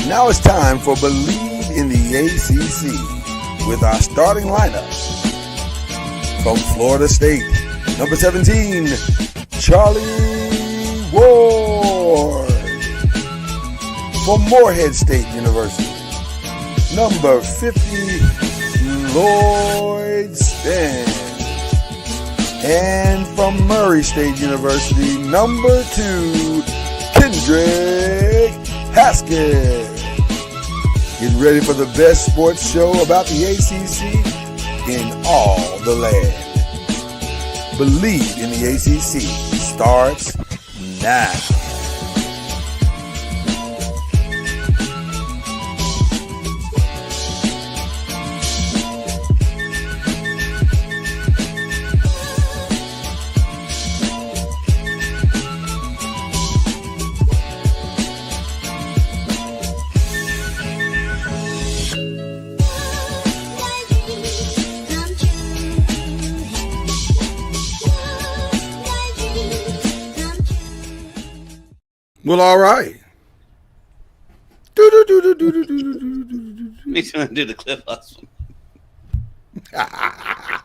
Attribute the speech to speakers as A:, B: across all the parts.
A: Now it's time for Believe in the ACC with our starting lineup. From Florida State, number 17, Charlie Ward. From Morehead State University, number 50, Lloyd Span. And from Murray State University, number 2, Kendrick Haskett. Get ready for the best sports show about the ACC in all the land. Believe in the ACC starts now. Well, all right.
B: Makes me want to do the Cliff Hustle.
A: I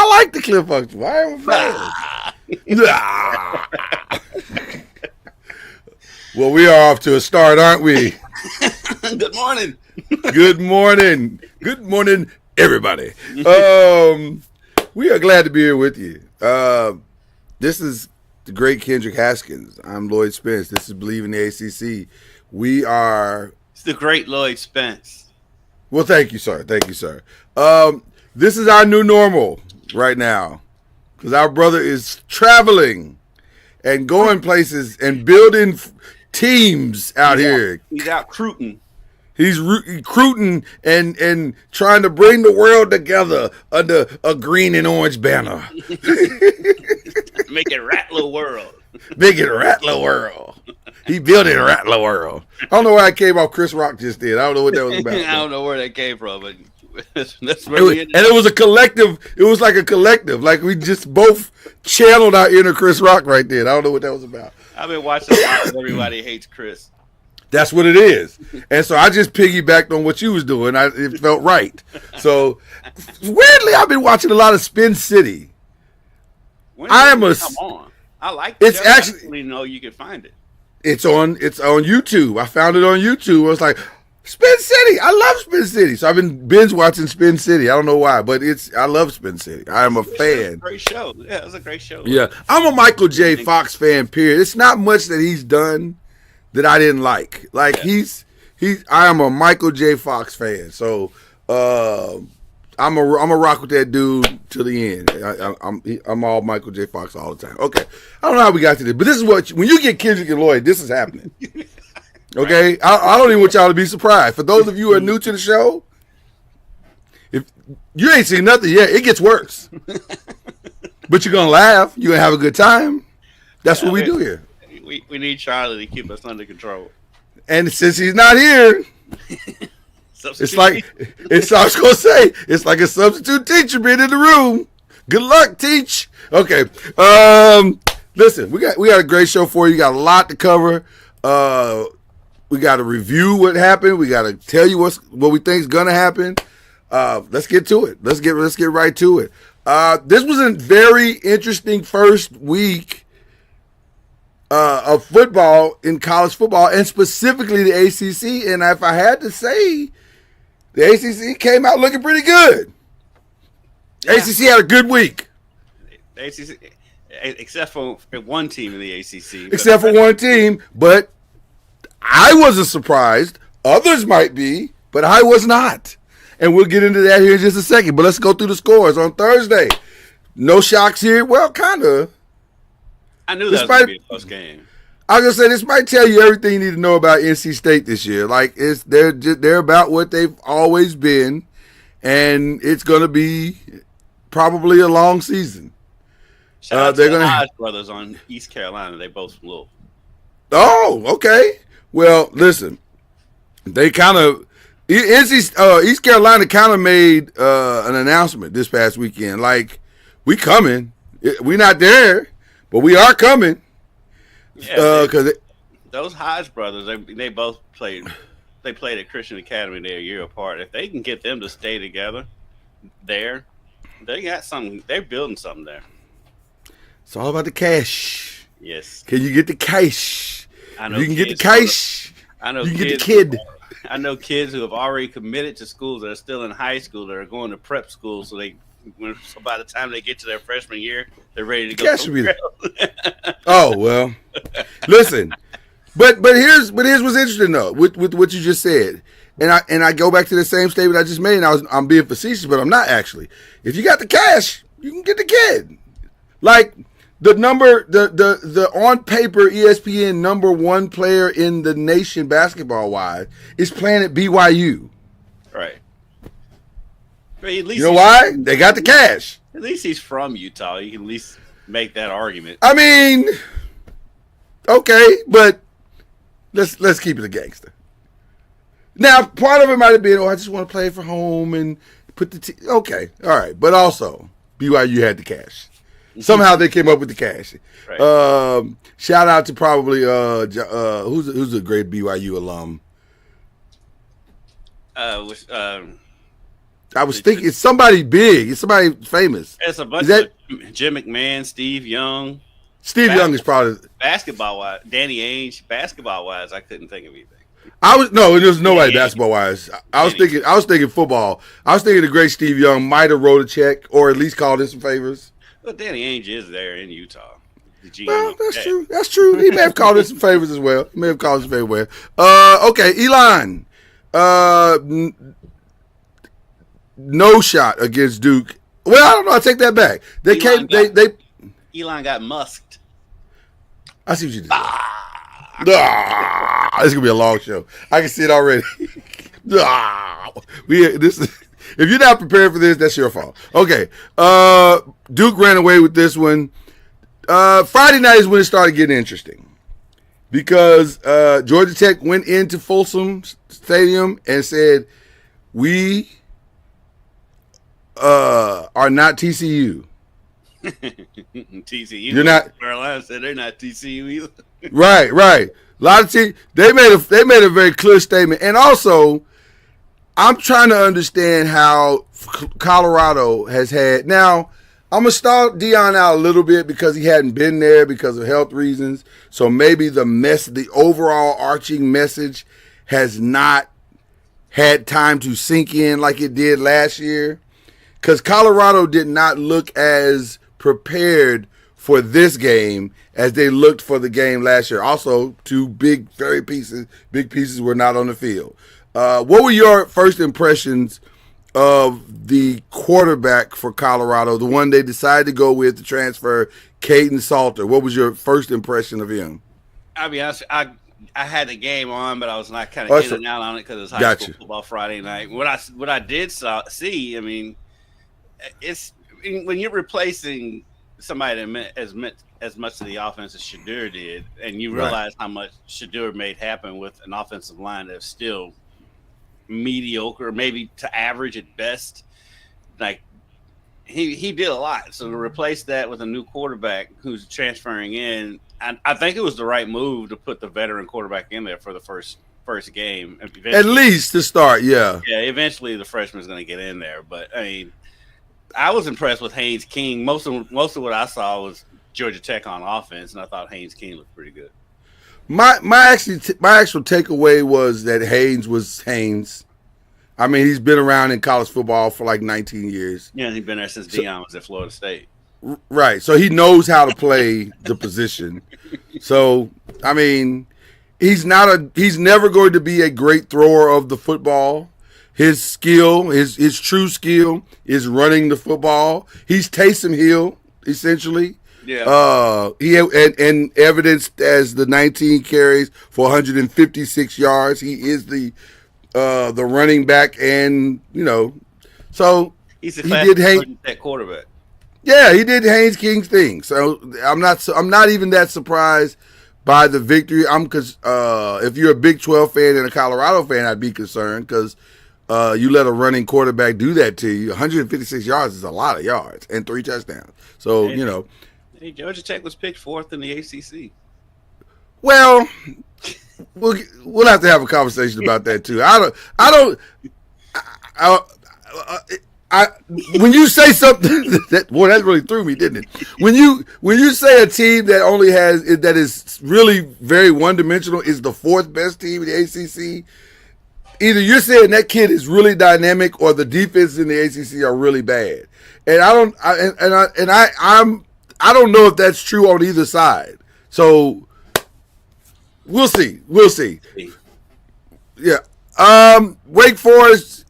A: like the Cliff Hustle. I am a fan. Well, we are off to a start, aren't we?
B: Good morning.
A: Good morning. Good morning, everybody. We are glad to be here with you. This is the great Kendrick Haskins. I'm Lloyd Spence. This is Believe in the ACC. We are...
B: It's the great Lloyd Spence.
A: Well, thank you, sir. Thank you, sir. This is our new normal right now because our brother is traveling and going places and building teams out here.
B: He's out recruiting.
A: He's recruiting and trying to bring the world together under a green and orange banner.
B: Make it Rattler World.
A: Make it Rattler World. He built it Rattler World. I don't know why I came off Chris Rock just did. I don't know what that was about.
B: I don't know where that came from, but that's
A: really it. And it was a collective. It was like a collective. Like we just both channeled our inner Chris Rock right there. I don't know what that was about.
B: I've been watching a lot of Everybody Hates Chris.
A: That's what it is. And so I just piggybacked on what you was doing. It felt right. So weirdly, I've been watching a lot of Spin City.
B: Come on. I like
A: it's actually,
B: I didn't know you could find it.
A: It's on YouTube. I found it on YouTube. I was like, Spin City. I love Spin City. So I've been binge watching Spin City. I don't know why, but I love Spin City. I am a fan.
B: A great show. Yeah, it was a great show.
A: Yeah. I'm a Michael J. Fox fan, period. It's not much that he's done that I didn't like. Like I am a Michael J. Fox fan. So I'm a rock with that dude to the end. I'm all Michael J. Fox all the time. Okay, I don't know how we got to this, but this is when you get Kendrick and Lloyd, this is happening. Okay, right. I don't even want y'all to be surprised. For those of you who are new to the show, if you ain't seen nothing yet, it gets worse. But you're gonna laugh. You're gonna have a good time. That's what we do here.
B: We need Charlie to keep us under control.
A: And since he's not here. It's like I was gonna say, it's like a substitute teacher being in the room. Good luck, teach. Okay. Listen, we got a great show for you. You got a lot to cover. We got to review what happened. We got to tell you what we think is gonna happen. Let's get to it. Let's get right to it. This was a very interesting first week of football in college football, and specifically the ACC. And if I had to say, the ACC came out looking pretty good. Yeah. ACC had a good week.
B: The ACC, except for one team in the ACC.
A: Except for one team, but I wasn't surprised. Others might be, but I was not. And we'll get into that here in just a second. But let's go through the scores on Thursday. No shocks here. Well, kind of.
B: I knew that was going to be a close game.
A: I was going to say, this might tell you everything you need to know about NC State this year. Like, they're about what they've always been, and it's going to be probably a long season.
B: Shout out to the Hodge brothers on East Carolina. They both from Louisville.
A: Oh, okay. Well, listen, they kind of East Carolina kind of made an announcement this past weekend. Like, we coming. We're not there, but we are coming.
B: Yeah, those Hodge brothers, they both played. They played at Christian Academy. They're a year apart. If they can get them to stay together, there, they got something. They're building something there.
A: It's all about the cash.
B: Yes.
A: Can you get the cash?
B: I know
A: you can get the cash.
B: I know
A: you can get the
B: kids
A: kid.
B: I know kids who have already committed to schools that are still in high school that are going to prep school, so by the time they get to their freshman year, they're ready to go.
A: Cash be there. Oh well, listen, but here's what's interesting though with what you just said, and I go back to the same statement I just made. And I'm being facetious, but I'm not actually. If you got the cash, you can get the kid. Like the on paper ESPN number one player in the nation basketball wise is playing at BYU.
B: Right. But at least
A: you know why? They got the cash.
B: At least he's from Utah. You can at least make that argument.
A: I mean, okay, but let's keep it a gangster. Now, part of it might have been, I just want to play for home and put the okay, all right, but also BYU had the cash. Somehow they came up with the cash. Right. Shout out to probably who's a great BYU alum. I was thinking it's somebody big. It's somebody famous.
B: It's a bunch of Jim McMahon, Steve Young.
A: Steve Young is probably
B: basketball wise. Danny Ainge, basketball wise, I couldn't think of anything.
A: There was nobody basketball wise. I was thinking football. I was thinking the great Steve Young might have wrote a check or at least called in some favors.
B: Well, Danny Ainge is there in Utah.
A: Well, that's true. That's true. He may have called in some favors as well. Okay, Elon. No shot against Duke. Well, I don't know. I take that back. Elon
B: got musked.
A: I see what you did. It's gonna be a long show. I can see it already. If you're not prepared for this, that's your fault. Okay. Duke ran away with this one. Friday night is when it started getting interesting because Georgia Tech went into Folsom Stadium and said, "We are not TCU."
B: TCU.
A: You're not.
B: Carolina said they're not TCU either.
A: Right. A lot of teams they made a very clear statement, and also I'm trying to understand how Colorado has had. Now I'm gonna start Deion out a little bit because he hadn't been there because of health reasons. So maybe the overall arching message has not had time to sink in like it did last year. Because Colorado did not look as prepared for this game as they looked for the game last year. Also, two big pieces were not on the field. What were your first impressions of the quarterback for Colorado, the one they decided to go with to transfer, Caden Salter? What was your first impression of him?
B: I'll be honest, I had the game on, but I was not kind of in and out on it because it was high school football Friday night. What I did see, I mean, it's when you're replacing somebody that meant as much to the offense as Shadur did, and you realize how much Shadur made happen with an offensive line that's still mediocre, maybe to average at best. Like he did a lot. So to replace that with a new quarterback who's transferring in, I think it was the right move to put the veteran quarterback in there for the first game.
A: At least to start, yeah.
B: Yeah, eventually the freshman's going to get in there, but I mean, I was impressed with Haynes King. Most of what I saw was Georgia Tech on offense, and I thought Haynes King looked pretty good.
A: My actual takeaway was that Haynes was Haynes. I mean, he's been around in college football for like 19 years.
B: Yeah, he's been there since Deion was at Florida State.
A: Right, so he knows how to play the position. So, I mean, he's never going to be a great thrower of the football. His skill, his true skill is running the football. He's Taysom Hill, essentially.
B: Yeah.
A: And evidenced as the 19 carries for 156 yards. He is the running back, and so
B: he's
A: he did
B: that quarterback.
A: Yeah, he did Haynes King's thing. So I'm not even that surprised by the victory. Because if you're a Big 12 fan and a Colorado fan, I'd be concerned because you let a running quarterback do that to you. 156 yards is a lot of yards and 3 touchdowns. So
B: Hey, Georgia Tech was picked 4th in the ACC.
A: Well, we'll have to have a conversation about that too. When you say something that really threw me, didn't it? When you say a team that only that is really very one dimensional is the fourth best team in the ACC, either you're saying that kid is really dynamic or the defense in the ACC are really bad. And I don't know if that's true on either side. So we'll see. Yeah. Wake Forest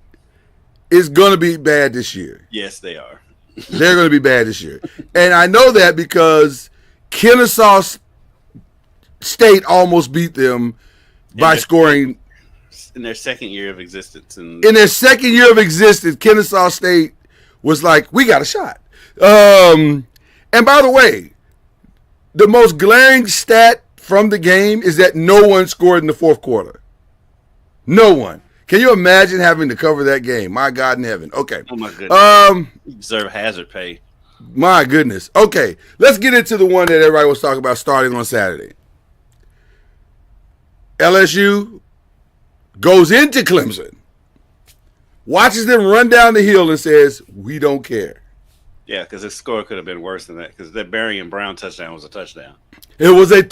A: is going to be bad this year.
B: Yes, they are.
A: They're going to be bad this year. And I know that because Kennesaw State almost beat them by scoring.
B: In their second year of existence. In
A: their second year of existence, Kennesaw State was like, we got a shot. And by the way, the most glaring stat from the game is that no one scored in the fourth quarter. No one. Can you imagine having to cover that game? My God in heaven. Okay.
B: Oh, my goodness. You deserve hazard pay.
A: My goodness. Okay. Let's get into the one that everybody was talking about starting on Saturday. LSU goes into Clemson, watches them run down the hill and says, we don't care.
B: Yeah, because the score could have been worse than that because that Berrien Brown touchdown was a touchdown.
A: It was a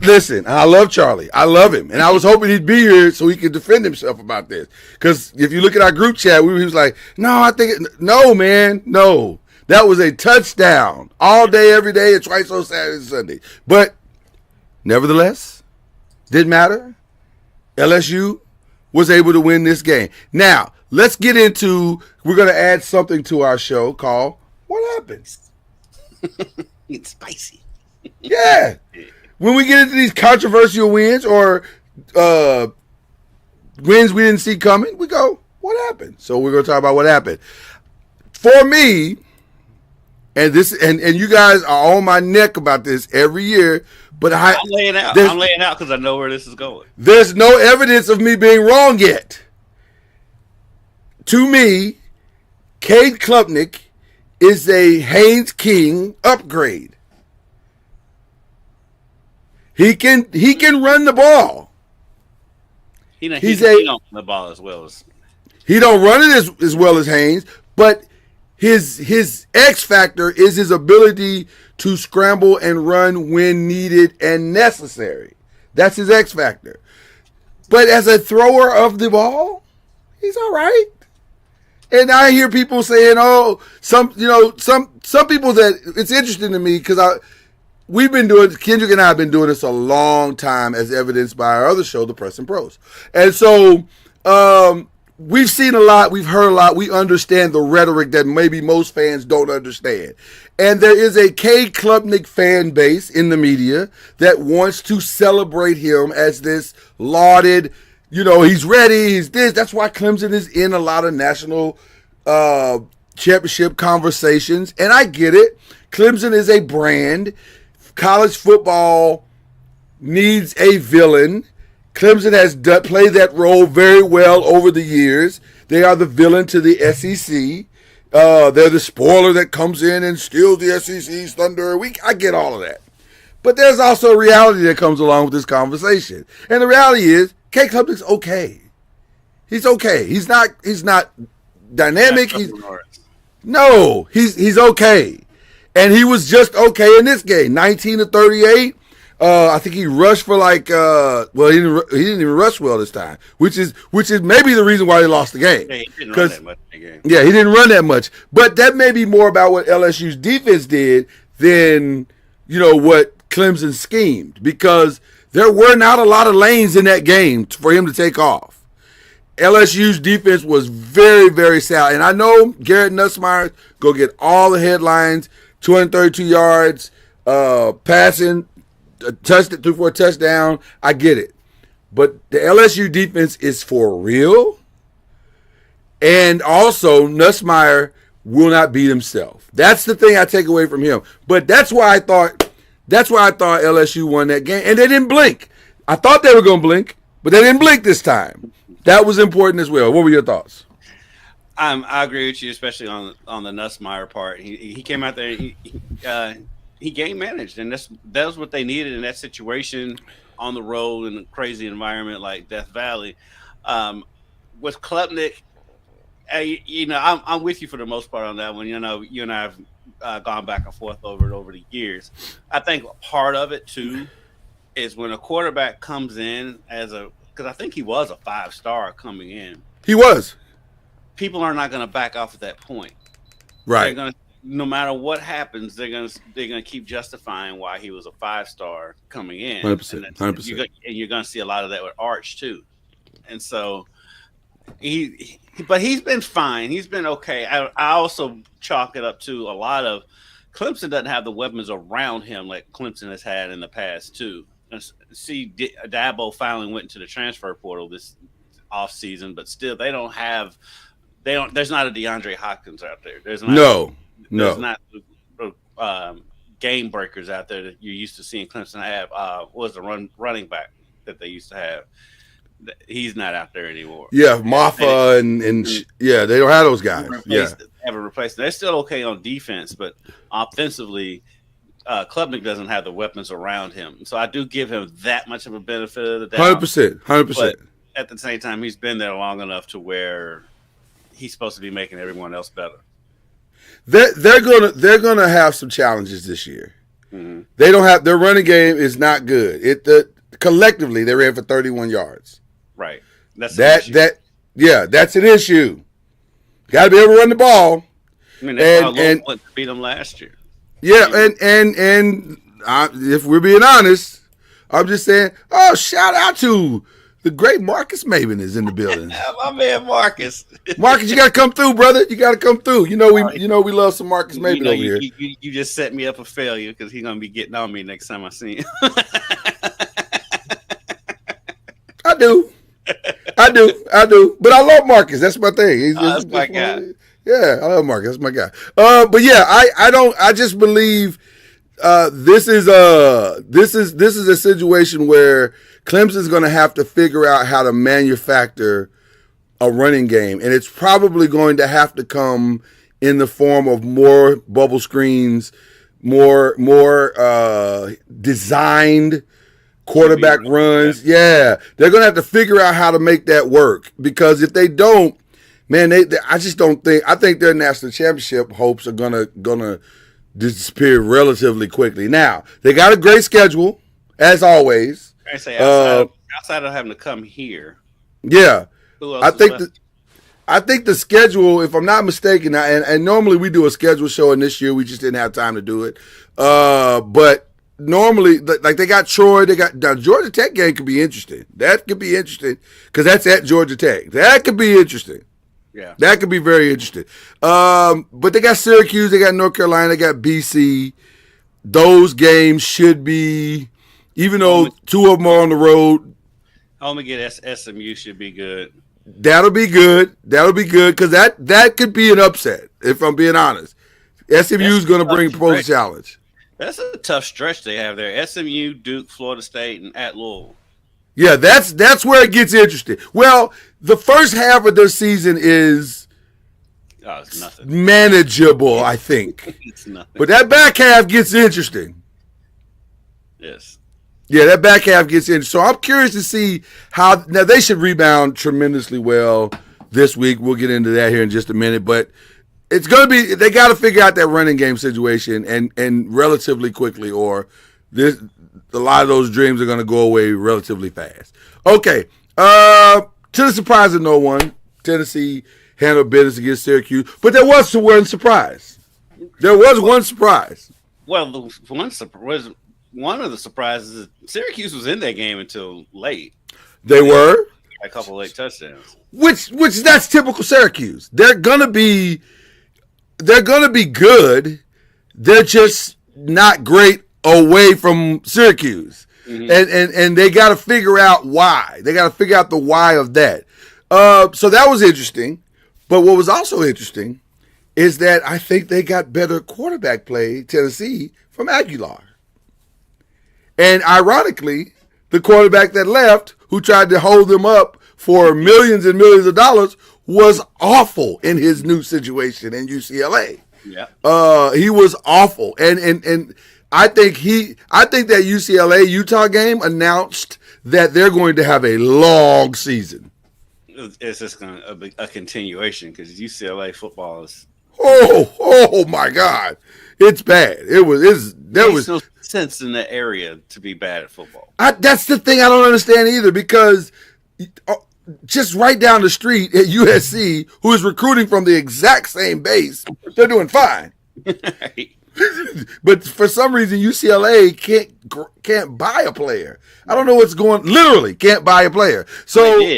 A: Listen, I love Charlie. I love him. And I was hoping he'd be here so he could defend himself about this. Because if you look at our group chat, he was like, no, man, no. That was a touchdown all day, every day, and twice on Saturday and Sunday. But nevertheless, didn't matter. LSU was able to win this game. Now, let's get into, we're going to add something to our show called What Happens?
B: It's spicy.
A: Yeah. When we get into these controversial wins or wins we didn't see coming, we go, what happened? So we're going to talk about what happened. For me, and you guys are on my neck about this every year, but I'm
B: laying out. I'm laying out because I know where this is going.
A: There's no evidence of me being wrong yet. To me, Cade Klubnik is a Haynes King upgrade. He can run the ball.
B: He don't run the ball as well as
A: he don't run it as well as Haynes, but his X factor is his ability to scramble and run when needed and necessary. That's his X factor. But as a thrower of the ball, he's all right. And I hear people saying, "Oh, some people that it's interesting to me because Kendrick and I have been doing this a long time, as evidenced by our other show, The Press and Pros, and so we've seen a lot, we've heard a lot, we understand the rhetoric that maybe most fans don't understand, and there is a Cade Klubnik fan base in the media that wants to celebrate him as this lauded. He's ready, he's this. That's why Clemson is in a lot of national championship conversations. And I get it. Clemson is a brand. College football needs a villain. Clemson has played that role very well over the years. They are the villain to the SEC. They're the spoiler that comes in and steals the SEC's thunder. I get all of that. But there's also a reality that comes along with this conversation. And the reality is, Cade Klubnik's okay. He's okay. He's not dynamic. He's okay. And he was just okay in this game. 19 to 38. I think he rushed for he didn't even rush well this time, which is maybe the reason why they lost the game.
B: Yeah, he didn't run that much in the game.
A: Yeah, he didn't run that much. But that may be more about what LSU's defense did than, what Clemson schemed, because there were not a lot of lanes in that game for him to take off. LSU's defense was very, very sound. And I know Garrett Nussmeier go get all the headlines, 232 yards, passing, threw for a touchdown. I get it. But the LSU defense is for real. And also, Nussmeier will not beat himself. That's the thing I take away from him. But that's why I thought LSU won that game. And they didn't blink. I thought they were going to blink, but they didn't blink this time. That was important as well. What were your thoughts?
B: I agree with you, especially on the Nussmeier part. He came out there, he game managed, and that was what they needed in that situation. on the road in a crazy environment like Death Valley. With Klubnik, I'm with you for the most part on that one. You and I have gone back and forth over it over the years. I think part of it too is when a quarterback comes in because I think he was a 5-star coming in.
A: He was.
B: People are not going to back off at that point.
A: Right.
B: No matter what happens, they're gonna keep justifying why he was a 5-star coming in.
A: 100%. 100%.
B: And you're gonna see a lot of that with Arch too. And so but he's been fine. He's been okay. I also chalk it up to a lot of Clemson doesn't have the weapons around him like Clemson has had in the past too. See, Dabo finally went into the transfer portal this offseason, but still there's not a DeAndre Hopkins out there. There's not game breakers out there that you're used to seeing Clemson have. What was the running back that they used to have? He's not out there anymore.
A: Yeah, Maffa and they don't have those guys.
B: Haven't replaced. They're still okay on defense, but offensively, Klubnik doesn't have the weapons around him. So I do give him that much of a benefit of the doubt.
A: 100%.
B: But at the same time, he's been there long enough to where he's supposed to be making everyone else better.
A: They're gonna have some challenges this year. Mm-hmm. They don't have their running game is not good. Collectively they ran for 31 yards.
B: Right. That's
A: an issue. Got to be able to run the ball.
B: I mean, that's how beat them last year.
A: Yeah, and if we're being honest, I'm just saying, shout out to the great Marcus Maven is in the building.
B: My man Marcus.
A: Marcus, you got to come through, brother. You got to come through. We love some Marcus Maven over here.
B: You just set me up for failure because he's gonna be getting on me next time I see him.
A: I do. But I love Marcus. That's my thing.
B: That's my guy.
A: Yeah, I love Marcus. That's my guy. But yeah, I just believe this is a situation where Clemson's going to have to figure out how to manufacture a running game, and it's probably going to have to come in the form of more bubble screens, more designed quarterback runs. Yeah, they're going to have to figure out how to make that work, because if they don't, man, I just don't think. I think their national championship hopes are gonna disappear relatively quickly. Now they got a great schedule, as always.
B: I say outside of having to come here.
A: Yeah, I think the schedule, if I'm not mistaken, and normally we do a schedule show, and this year we just didn't have time to do it. But normally, like they got Troy, now Georgia Tech game could be interesting. That could be interesting because that's at Georgia Tech. That could be interesting.
B: Yeah,
A: that could be very interesting. But they got Syracuse, they got North Carolina, they got BC. Those games should be, even though two of them are on the road.
B: Home against SMU should be good.
A: That'll be good because that could be an upset. If I'm being honest, SMU is going to bring pose a challenge.
B: That's a tough stretch they have there. SMU, Duke, Florida State, and at Louisville.
A: Yeah, that's where it gets interesting. Well, the first half of their season is
B: it's nothing.
A: Manageable, I think.
B: It's nothing.
A: But that back half gets interesting.
B: Yes.
A: Yeah, that back half gets interesting. So I'm curious to see how. Now, they should rebound tremendously well this week. We'll get into that here in just a minute. But it's going to be, they got to figure out that running game situation and relatively quickly, or a lot of those dreams are going to go away relatively fast. Okay. To the surprise of no one, Tennessee handled business against Syracuse. But there was one surprise. There was one surprise.
B: Well, one of the surprises is Syracuse was in that game until late.
A: They were
B: a couple late touchdowns.
A: Which that's typical Syracuse. They're gonna be good. They're just not great away from Syracuse. Mm-hmm. And they got to figure out why. They got to figure out the why of that. So that was interesting. But what was also interesting is that I think they got better quarterback play, Tennessee, from Aguilar. And ironically, the quarterback that left, who tried to hold them up for millions and millions of dollars, was awful in his new situation in UCLA.
B: Yeah.
A: He was awful. And I think that UCLA Utah game announced that they're going to have a long season.
B: It's just going to be a continuation because UCLA football is.
A: Oh my God, it's bad. There was
B: no sense in the area to be bad at football.
A: That's the thing I don't understand either, because just right down the street at USC, who is recruiting from the exact same base, they're doing fine. But for some reason, UCLA can't buy a player. I don't know what's going. Literally, can't buy a player. So,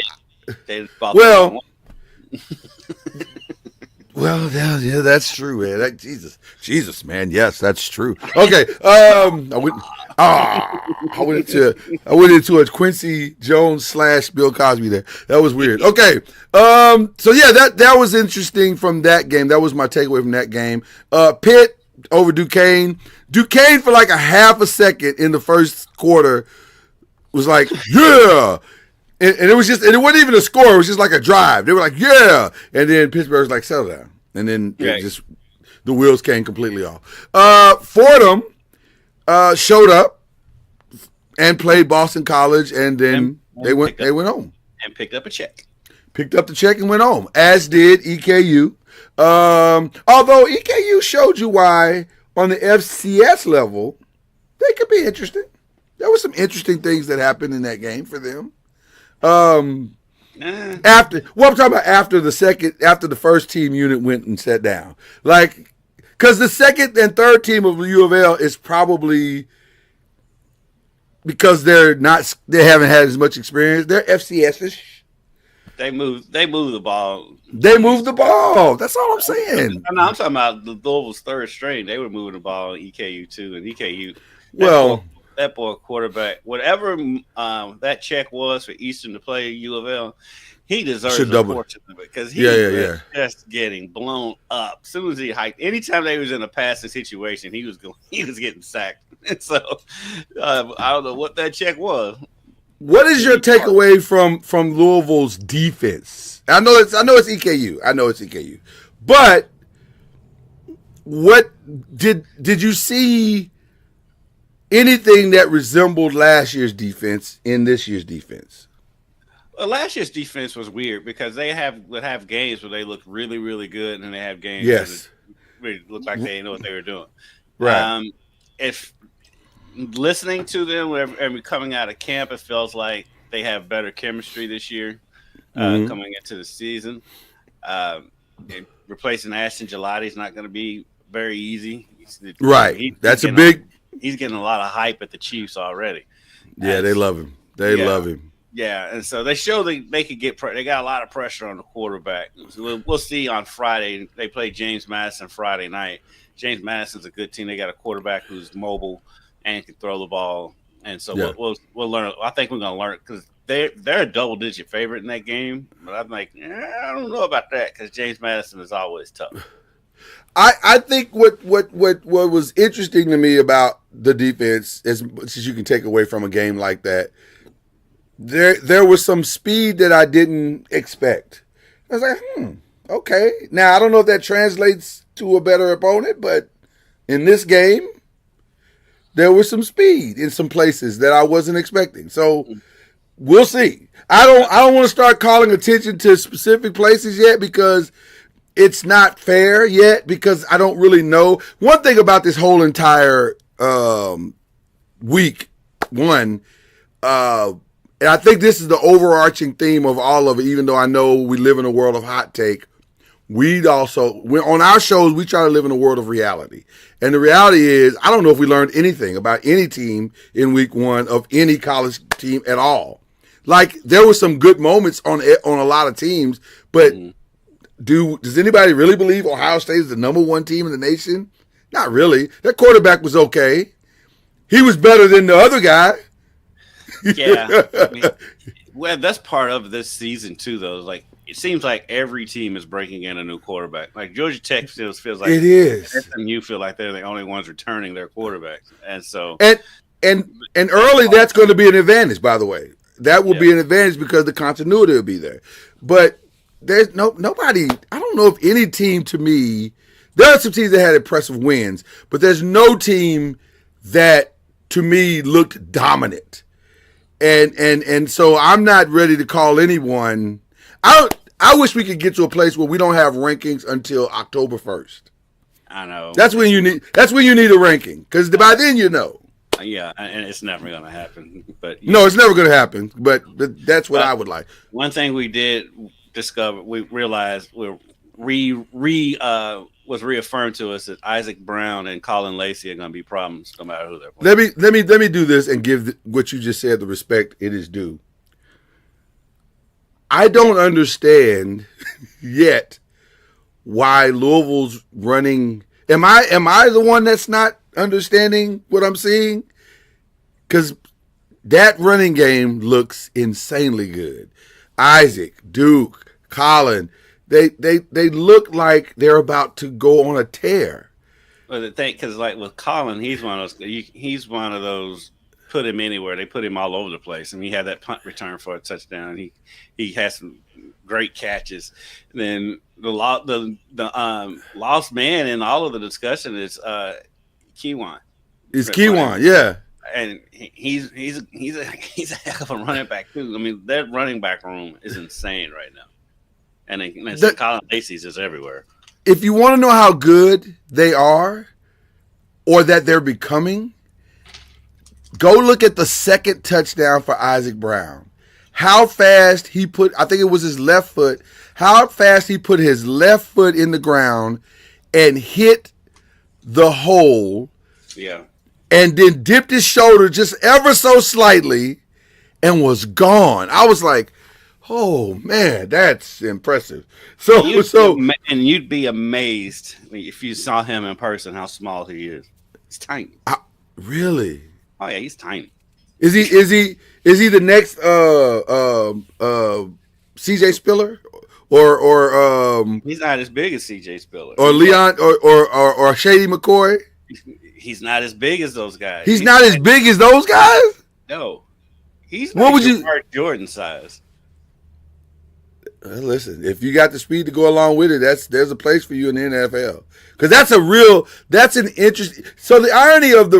A: well, yeah, that's true, man. Jesus, man, yes, that's true. Okay, I went into a Quincy Jones / Bill Cosby there. That was weird. Okay, so yeah, that was interesting from that game. That was my takeaway from that game. Pitt over Duquesne. Duquesne for like a half a second in the first quarter was like, yeah. And it was it wasn't even a score. It was just like a drive. They were like, yeah. And then Pittsburgh was like, settle down. And then the wheels came completely off. Fordham showed up and played Boston College, and then they went home.
B: And picked up a check.
A: Picked up the check and went home, as did EKU. Although EKU showed you why on the FCS level, they could be interesting. There were some interesting things that happened in that game for them. I'm talking about after the first team unit went and sat down, like, because the second and third team of U of L is probably because they haven't had as much experience. They're FCS-ish.
B: They move the ball.
A: They move the ball. That's all I'm saying.
B: I'm talking about the Louisville's third string. They were moving the ball in EKU too, and EKU. That boy quarterback, whatever that check was for Eastern to play U of L, he deserves a portion of it because he was just getting blown up. As soon as he hiked, anytime they was in a passing situation, he was getting sacked. And so I don't know what that check was.
A: What is your takeaway from Louisville's defense? I know it's EKU. I know it's EKU, but what did you see? Anything that resembled last year's defense in this year's defense?
B: Well, last year's defense was weird because they would have games where they look really, really good, and then they have games that really look like they didn't know what they were doing.
A: Right.
B: If listening to them and coming out of camp, it feels like they have better chemistry this year coming into the season. Replacing Ashton Gelati is not going to be very easy.
A: Right.
B: He's getting a lot of hype at the Chiefs already.
A: Yeah, they love him. They love him.
B: Yeah, and so they show they could get they got a lot of pressure on the quarterback. So we'll see on Friday. They play James Madison Friday night. James Madison's a good team. They got a quarterback who's mobile and can throw the ball. And so we'll learn. I think we're gonna learn because they're a double-digit favorite in that game. But I'm like, I don't know about that because James Madison is always tough.
A: I think what was interesting to me about the defense, as much as you can take away from a game like that, there was some speed that I didn't expect. I was like, okay. Now, I don't know if that translates to a better opponent, but in this game, there was some speed in some places that I wasn't expecting. So we'll see. I don't want to start calling attention to specific places yet because it's not fair yet because I don't really know. One thing about this whole entire week one, and I think this is the overarching theme of all of it, even though I know we live in a world of hot take. On our shows, we try to live in a world of reality. And the reality is, I don't know if we learned anything about any team in week one of any college team at all. Like, there were some good moments on a lot of teams, but does anybody really believe Ohio State is the number one team in the nation? Not really. Their quarterback was okay. He was better than the other guy.
B: Yeah. I mean, well, that's part of this season too, though. Like, it seems like every team is breaking in a new quarterback. Like Georgia Tech feels like
A: it is.
B: SMU feel like they're the only ones returning their quarterbacks, and so
A: and early that's going to be an advantage. By the way, that will be an advantage because the continuity will be there. But there's nobody. I don't know if any team to me. There are some teams that had impressive wins, but there's no team that to me looked dominant. And so I'm not ready to call anyone. I wish we could get to a place where we don't have rankings until October 1st.
B: I know.
A: That's when you need a ranking, because by then you know.
B: Yeah, and it's never going to happen. But
A: no, it's never going to happen. But that's what I would like.
B: One thing we did discover, we realized was reaffirmed to us that Isaac Brown and Colin Lacey are going to be problems no matter who they're playing.
A: Let me do this and give what you just said the respect it is due. I don't understand yet why Louisville's running. Am I the one that's not understanding what I'm seeing? Because that running game looks insanely good. Isaac, Duke, Colin, they look like they're about to go on a tear.
B: Well, the thing, because like with Colin, he's one of those. Put him anywhere. They put him all over the place. And he had that punt return for a touchdown. He has some great catches. And then the lost man in all of the discussion is Kiwan.
A: It's Kiwan, yeah.
B: And he's a heck of a running back too. I mean, that running back room is insane right now. And Colin Lacey's is everywhere.
A: If you want to know how good they are, or that they're becoming, go look at the second touchdown for Isaac Brown. How fast he put, I think it was his left foot, how fast he put his left foot in the ground and hit the hole.
B: Yeah.
A: And then dipped his shoulder just ever so slightly and was gone. I was like, oh man, that's impressive.
B: And you'd be amazed if you saw him in person how small he is. He's tiny.
A: Really?
B: Oh yeah, he's tiny.
A: Is he the next CJ Spiller or
B: he's not as big as CJ Spiller
A: or Leon or Shady McCoy?
B: He's not as big as those guys.
A: He's not as big as those guys?
B: No. He's
A: what would you
B: Jordan size.
A: Listen, if you got the speed to go along with it, there's a place for you in the NFL. Because that's an interesting. So the irony of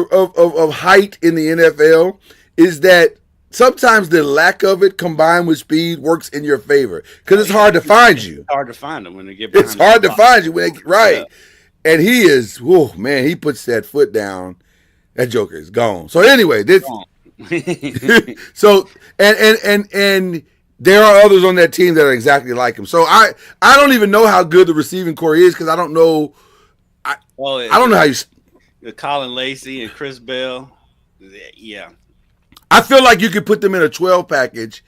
A: height in the NFL is that sometimes the lack of it combined with speed works in your favor. Because it's hard to find you.
B: It's hard to find them when they get behind.
A: It's hard to find you when right. Yeah. And he is, whoa, man, he puts that foot down. That joker is gone. So anyway, this so and there are others on that team that are exactly like him. So I don't even know how good the receiving core is because I don't know. I don't know how you.
B: Colin Lacey and Chris Bell, yeah.
A: I feel like you could put them in a 12 package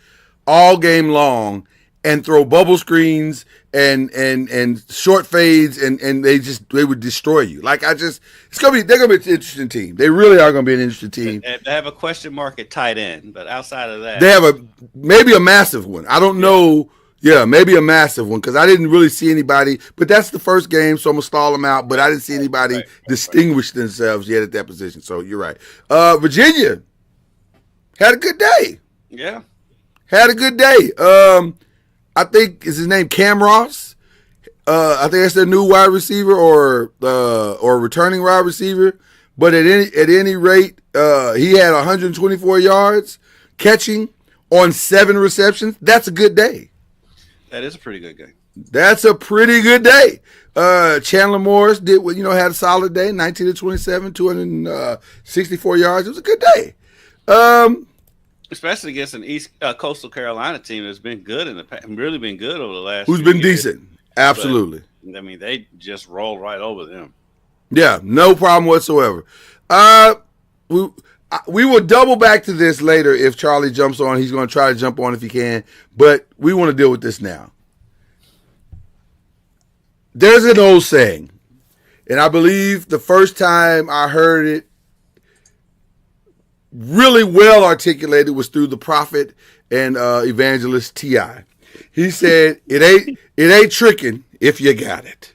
A: all game long and throw bubble screens and short fades and they would destroy you. Like they're gonna be an interesting team. They really are gonna be an interesting team.
B: They have a question mark at tight end, but outside of that,
A: they have maybe a massive one. I don't know. Yeah, maybe a massive one because I didn't really see anybody. But that's the first game, so I'm gonna stall them out. But I didn't see anybody distinguish themselves yet at that position. So you're right. Virginia had a good day.
B: Yeah,
A: had a good day. I think is his name Cam Ross. I think that's their new wide receiver or returning wide receiver. But at any rate, he had 124 yards catching on 7 receptions. That's a good day.
B: That is a pretty good game.
A: That's a pretty good day. Chandler Morris had a solid day, 19-27, 264 yards. It was a good day.
B: Especially against an East Coastal Carolina team that's been good in the past, really been good over the last.
A: Who's been decent? Absolutely.
B: But, I mean, they just rolled right over them.
A: Yeah, no problem whatsoever. We will double back to this later if Charlie jumps on. He's going to try to jump on if he can, but we want to deal with this now. There's an old saying, and I believe the first time I heard it really well articulated was through the prophet and evangelist T.I. He said, it ain't tricking if you got it.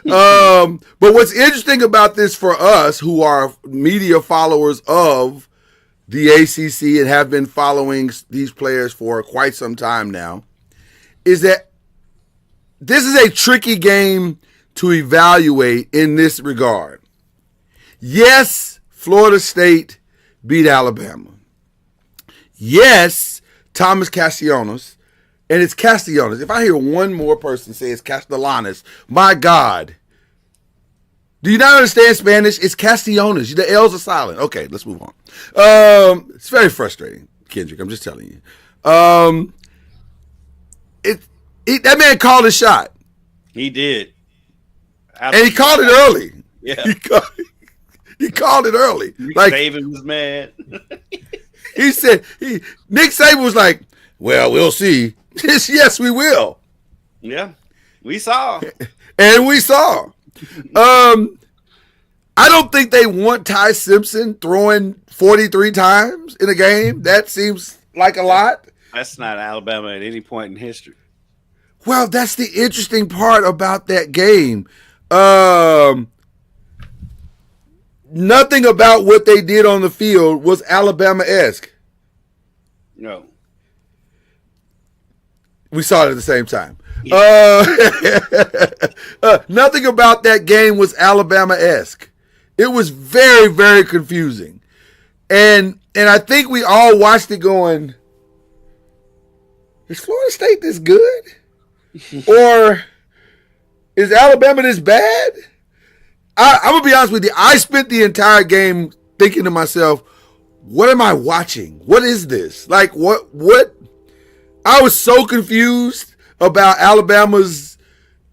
A: But what's interesting about this for us who are media followers of the ACC and have been following these players for quite some time now is that this is a tricky game to evaluate in this regard. Yes, Florida State beat Alabama. Yes, Thomas Castellanos, and it's Castellanos. If I hear one more person say it's Castellanos, my God. Do you not understand Spanish? It's Castellanos. The L's are silent. Okay, let's move on. It's very frustrating, Kendrick. I'm just telling you. That man called a shot.
B: He did.
A: And he called it early.
B: Yeah.
A: He called it early.
B: Nick
A: like
B: Saban was mad.
A: He said Nick Saban was like, well, we'll see. Yes, we will.
B: Yeah. We saw.
A: And we saw. I don't think they want Ty Simpson throwing 43 times in a game. That seems like a lot.
B: That's not Alabama at any point in history.
A: Well, that's the interesting part about that game. Nothing about what they did on the field was Alabama-esque.
B: No.
A: We saw it at the same time.
B: Yeah.
A: Nothing about that game was Alabama-esque. It was very, very confusing. And I think we all watched it going, is Florida State this good? Or is Alabama this bad? I'm going to be honest with you. I spent the entire game thinking to myself, what am I watching? What is this? Like, what? I was so confused about Alabama's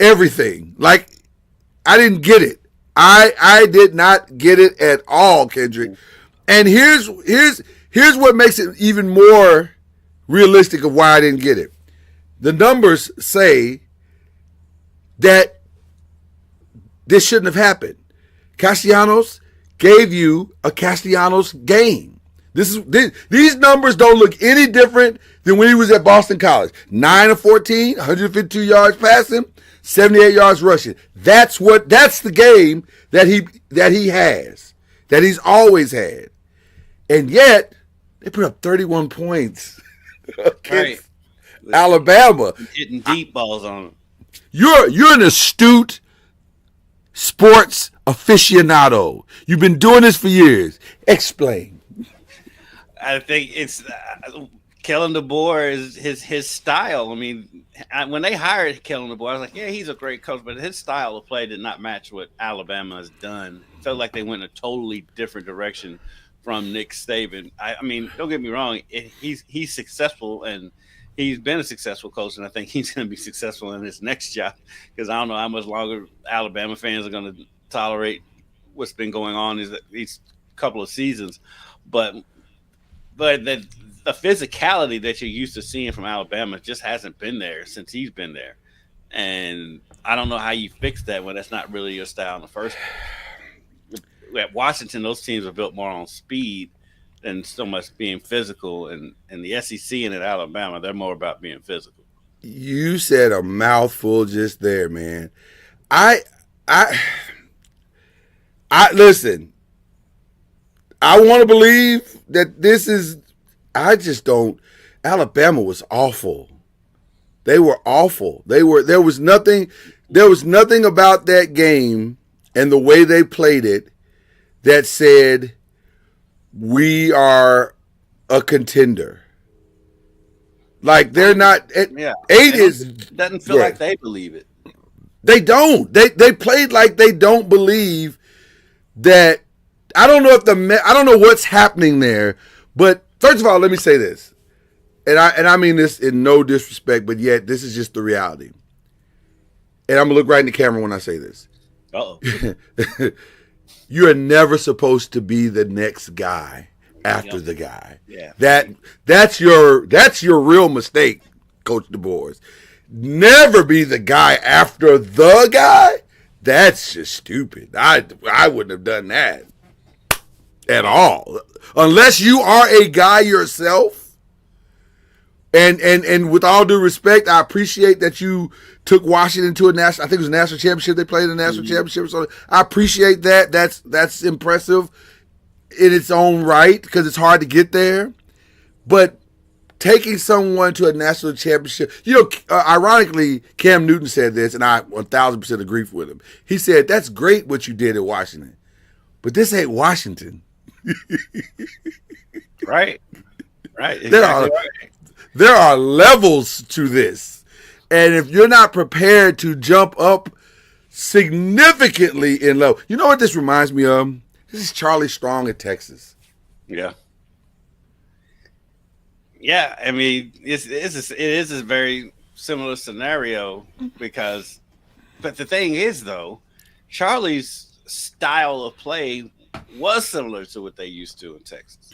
A: everything. Like, I didn't get it. I did not get it at all, Kendrick. And here's what makes it even more realistic of why I didn't get it. The numbers say that this shouldn't have happened. Castellanos gave you a Castellanos game. These numbers don't look any different than when he was at Boston College. 9 of 14, 152 yards passing, 78 yards rushing. That's the game that he has, that he's always had. And yet, they put up 31 points against Alabama.
B: Hitting deep balls on them.
A: You're an astute sports aficionado. You've been doing this for years. Explain.
B: I think it's Kellen DeBoer is his style. I mean, when they hired Kellen DeBoer, I was like, yeah, he's a great coach, but his style of play did not match what Alabama has done. It felt like they went in a totally different direction from Nick Saban. I mean, don't get me wrong, he's successful and he's been a successful coach, and I think he's going to be successful in his next job because I don't know how much longer Alabama fans are going to tolerate what's been going on these couple of seasons. But the physicality that you're used to seeing from Alabama just hasn't been there since he's been there. And I don't know how you fix that when that's not really your style in the first place. At Washington, those teams are built more on speed than so much being physical. And the SEC and at Alabama, they're more about being physical.
A: You said a mouthful just there, man. I listen. I want to believe that this is. I just don't. Alabama was awful. They were awful. There was nothing about that game and the way they played it that said we are a contender. Like they're not.
B: Yeah,
A: 8 is
B: doesn't feel like they believe it.
A: They don't. They played like they don't believe that. I don't know what's happening there, but first of all, let me say this, and I mean this in no disrespect, but yet this is just the reality. And I'm gonna look right in the camera when I say this.
B: Uh-oh.
A: You are never supposed to be the next guy after the guy.
B: Yeah.
A: That's your real mistake, Coach DeBoer. Never be the guy after the guy. That's just stupid. I wouldn't have done that at all. Unless you are a guy yourself. And with all due respect, I appreciate that you took Washington to I think it was a national championship. They played in a national championship. So I appreciate that. That's impressive in its own right because it's hard to get there. But taking someone to a national championship, ironically, Cam Newton said this, and I 1,000% agree with him. He said, that's great what you did at Washington, but this ain't Washington.
B: Right. Exactly
A: there are levels to this. And if you're not prepared to jump up significantly in level, you know what this reminds me of? This is Charlie Strong in Texas.
B: Yeah. Yeah, I mean, it is a very similar scenario but the thing is, though, Charlie's style of play was similar to what they used to in Texas.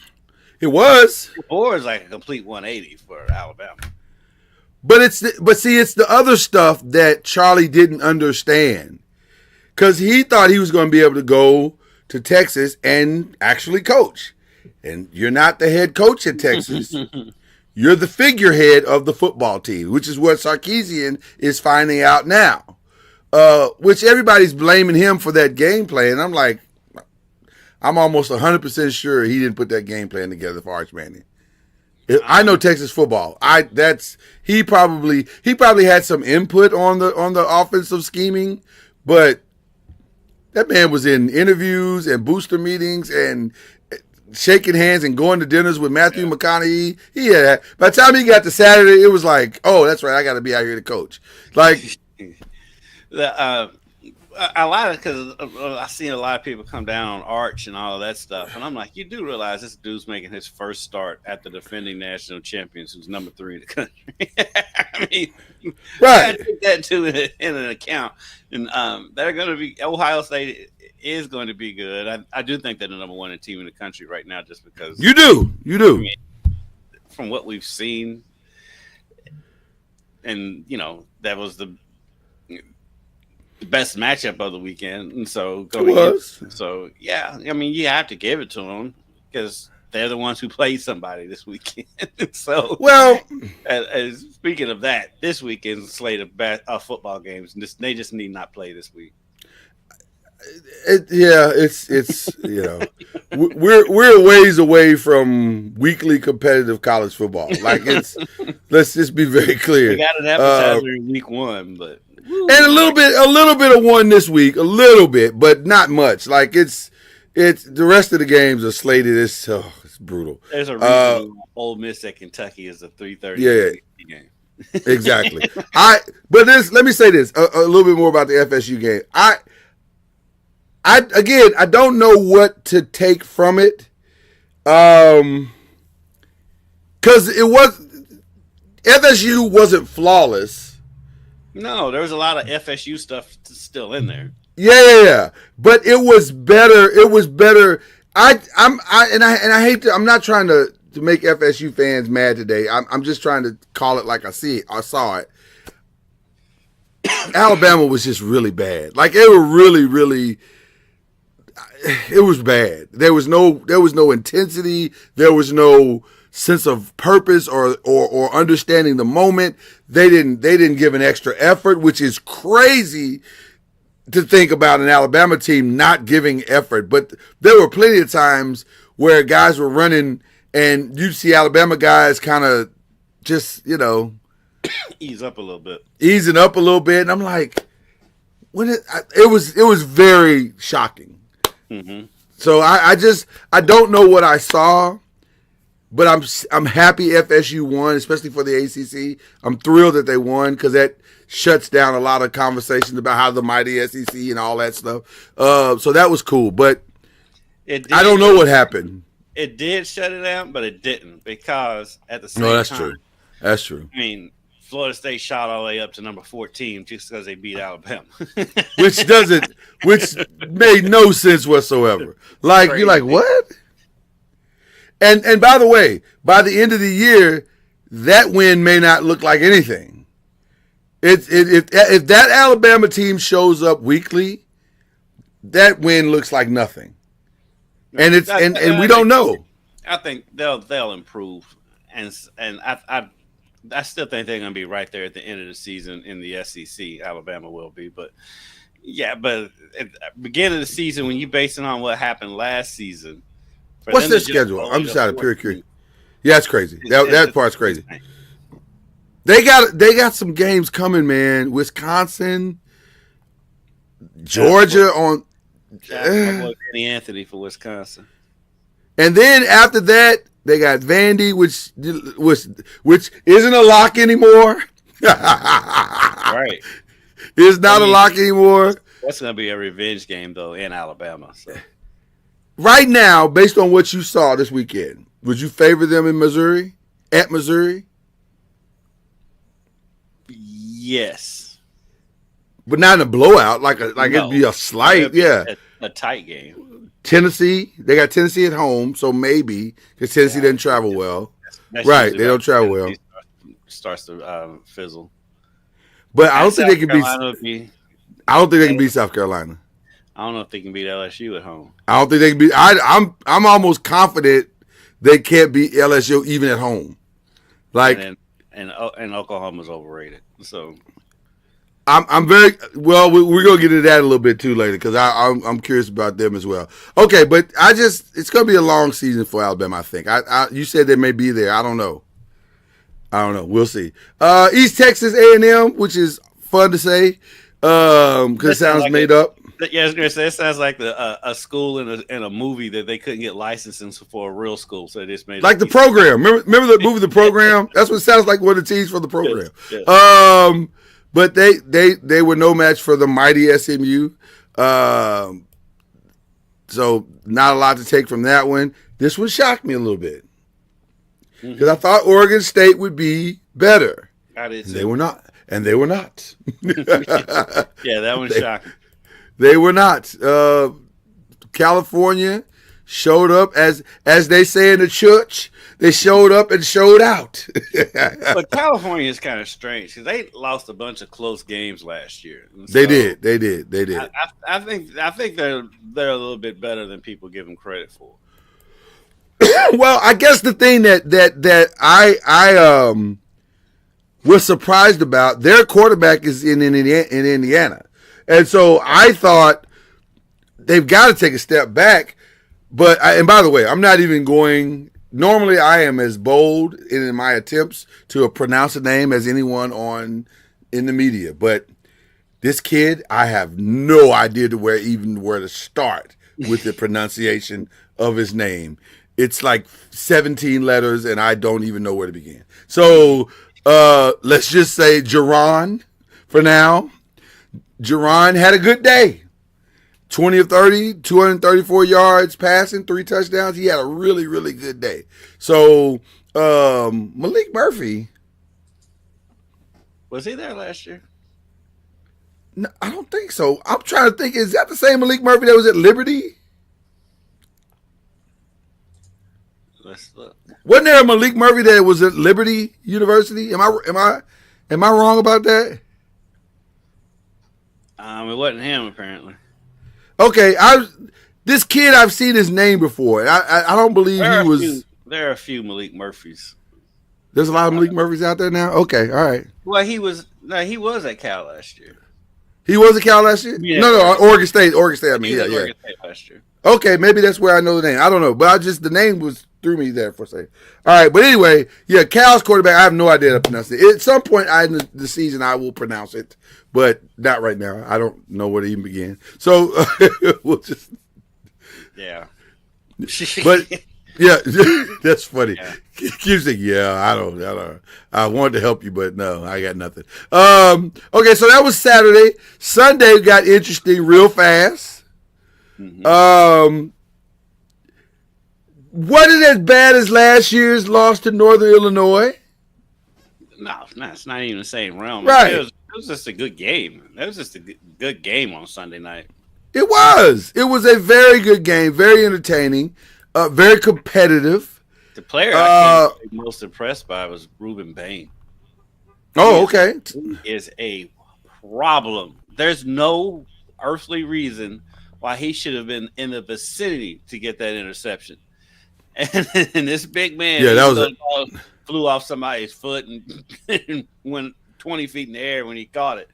A: It was.
B: Or it's like a complete 180 for Alabama.
A: But it's the other stuff that Charlie didn't understand, because he thought he was going to be able to go to Texas and actually coach. And you're not the head coach at Texas. You're the figurehead of the football team, which is what Sarkisian is finding out now. Which everybody's blaming him for that game plan. I'm like, I'm almost 100% sure he didn't put that game plan together for Arch Manning. I know Texas football. He probably had some input on the offensive scheming, but that man was in interviews and booster meetings and shaking hands and going to dinners with Matthew McConaughey. By the time he got to Saturday, it was like, oh, that's right, I got to be out here to coach. Like,
B: a lot of, because I've seen a lot of people come down on Arch and all of that stuff, and I'm like, you do realize this dude's making his first start at the defending national champions, who's number 3 in the country. I mean,
A: right?
B: Take that too in an account, and they're going to be Ohio State is going to be good. I do think they're the number 1 team in the country right now, just because
A: you do. I mean,
B: from what we've seen, and that was the best matchup of the weekend, and so yeah, I mean, you have to give it to them because they're the ones who played somebody this weekend. So,
A: well,
B: as speaking of that, this weekend's slate of football games, they just need not play this week.
A: It's we're a ways away from weekly competitive college football. Like, let's just be very clear.
B: We got an appetizer in week 1, but.
A: And a little bit of one this week, a little bit, but not much. Like, it's the rest of the games are slated. It's brutal.
B: There's a reason Ole Miss at Kentucky is a 3:30 game.
A: Exactly. Let me say this a little bit more about the FSU game. I don't know what to take from it, because FSU wasn't flawless.
B: No, there was a lot of FSU stuff still in there.
A: Yeah, but it was better. It was better. I hate to. I'm not trying to make FSU fans mad today. I'm just trying to call it like I saw it. Alabama was just really bad. Like, they were really, really. It was bad. There was no intensity. There was no sense of purpose or understanding the moment. They didn't give an extra effort, which is crazy to think about an Alabama team not giving effort. But there were plenty of times where guys were running and you'd see Alabama guys kind of just,
B: easing up a little bit.
A: And I'm like, it was very shocking.
B: Mm-hmm.
A: So I don't know what I saw. But I'm happy FSU won, especially for the ACC. I'm thrilled that they won because that shuts down a lot of conversations about how the mighty SEC and all that stuff. So that was cool. But I don't know what happened.
B: It did shut it down, but it didn't, because at the same time.
A: True. That's true.
B: I mean, Florida State shot all the way up to number 14 just because they beat Alabama.
A: which made no sense whatsoever. Like, you're like, what? And by the way, by the end of the year, that win may not look like anything. If that Alabama team shows up weekly, that win looks like nothing. And we don't know.
B: I think they'll improve, and I still think they're going to be right there at the end of the season in the SEC. Alabama will be, but at the beginning of the season, when you're basing on what happened last season.
A: What's their schedule? I'm just out of pure curiosity. Yeah, it's crazy. That part's crazy. They got some games coming, man. Wisconsin, Georgia on.
B: Danny Anthony for Wisconsin.
A: And then after that, they got Vandy, which isn't a lock anymore.
B: Right.
A: It's not a lock anymore.
B: That's going to be a revenge game, though, in Alabama. So.
A: Right now, based on what you saw this weekend, would you favor them in Missouri? At Missouri?
B: Yes.
A: But not in a blowout, like it'd be a slight,
B: a tight game.
A: Tennessee, they got Tennessee at home, so maybe because Tennessee doesn't travel well. Right, they don't travel well.
B: Starts to fizzle.
A: But I don't think they can beat. I don't think they can beat South Carolina.
B: I don't know if they can beat LSU at home.
A: I don't think they can beat. I'm almost confident they can't beat LSU even at home. Like
B: and Oklahoma's overrated. So
A: I'm very well. We're gonna get into that a little bit too later because I'm curious about them as well. Okay, but it's gonna be a long season for Alabama. I think. You said they may be there. I don't know. We'll see. East Texas A&M, which is fun to say because it sounds like made up.
B: Yeah, I was gonna say it sounds like a school in a movie that they couldn't get licensing for a real school, so they just made
A: like the program. Remember the movie The Program? That's what it sounds like. One of the teams for the program.
B: Yes.
A: But they were no match for the mighty SMU. So not a lot to take from that one. This one shocked me a little bit because I thought Oregon State would be better.
B: I did too.
A: They were not.
B: Yeah, that one shocked.
A: They were not. California showed up as they say in the church. They showed up and showed out.
B: But California is kind of strange because they lost a bunch of close games last year.
A: They did.
B: I think they're a little bit better than people give them credit for.
A: Well, I guess the thing that I was surprised about, their quarterback is in Indiana. And so I thought they've got to take a step back. But and by the way, I'm not even going. Normally, I am as bold in my attempts to pronounce a name as anyone in the media. But this kid, I have no idea where to start with the pronunciation of his name. It's like 17 letters, and I don't even know where to begin. So let's just say Jerron for now. Jerron had a good day. 20 of 30, 234 yards passing, 3 touchdowns. He had a really, really good day. So Malik Murphy.
B: Was he there last year?
A: No, I don't think so. I'm trying to think, is that the same Malik Murphy that was at Liberty?
B: Let's look.
A: Wasn't there a Malik Murphy that was at Liberty University? Am I wrong about that?
B: It wasn't him apparently.
A: Okay, this kid, I've seen his name before. I don't believe he was.
B: There are a few Malik Murphys.
A: There's a lot of Malik Murphys out there now. Okay, all right.
B: Well, he was at Cal last year.
A: He was at Cal last year?
B: Yeah.
A: No, Oregon State. I mean, yeah.
B: Oregon State last year.
A: Okay, maybe that's where I know the name. I don't know, but the name threw me there for a second. All right, but anyway, yeah, Cal's quarterback. I have no idea how to pronounce it. At some point in the season, I will pronounce it, but not right now. I don't know where to even begin. So we'll just.
B: Yeah.
A: But yeah, that's funny. Yeah. Keep saying, I don't. I wanted to help you, but no, I got nothing. Okay, so that was Saturday. Sunday got interesting real fast. Mm-hmm. Was it as bad as last year's loss to Northern Illinois?
B: No, it's not even the same realm.
A: Right.
B: It was just a good game. It was just a good game on Sunday night.
A: It was. It was a very good game, very entertaining, very competitive.
B: The player I was most impressed by was Reuben Bain.
A: Oh, okay.
B: He is a problem. There's no earthly reason why he should have been in the vicinity to get that interception. And this big man flew off somebody's foot and went 20 feet in the air when he caught it.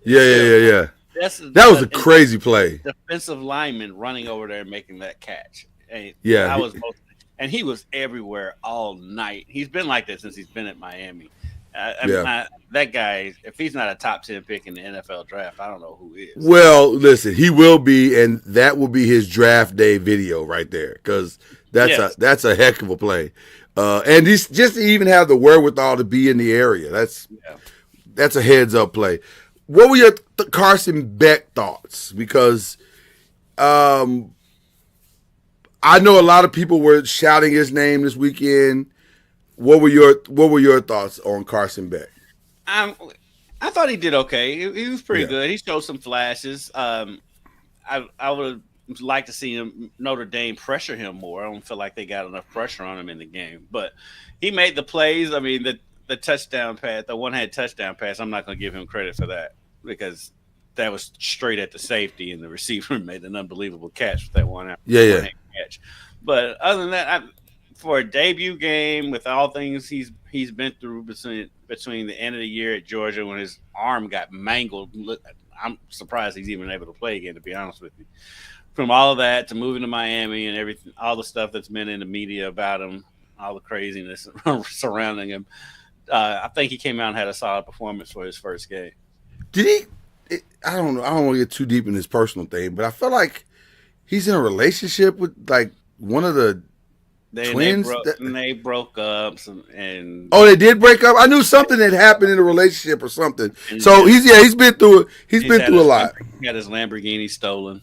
A: Yeah. That was a crazy play.
B: Defensive lineman running over there and making that catch. And he was everywhere all night. He's been like that since he's been at Miami. That guy, if he's not a top 10 pick in the NFL draft, I don't know who is.
A: Well, listen, he will be, and that will be his draft day video right there because That's a heck of a play. And just to even have the wherewithal to be in the area, that's a heads up play. What were your Carson Beck thoughts? Because I know a lot of people were shouting his name this weekend. What were your thoughts on Carson Beck?
B: I thought he did okay. He was pretty good. He showed some flashes. I would like to see him Notre Dame pressure him more. I don't feel like they got enough pressure on him in the game, but he made the plays. I mean, the touchdown pass, the one-handed touchdown pass. I'm not going to give him credit for that because that was straight at the safety, and the receiver made an unbelievable catch with that one catch. But other than that, for a debut game with all things he's been through between the end of the year at Georgia when his arm got mangled, I'm surprised he's even able to play again, to be honest with you. From all of that to moving to Miami and everything, all the stuff that's been in the media about him, all the craziness surrounding him, I think he came out and had a solid performance for his first game.
A: Did he? I don't know. I don't want to get too deep in his personal thing, but I feel like he's in a relationship with like one of the twins.
B: They broke up, and
A: they did break up. I knew something had happened in a relationship or something. So he's been through it. He's been through a lot.
B: He got his Lamborghini stolen.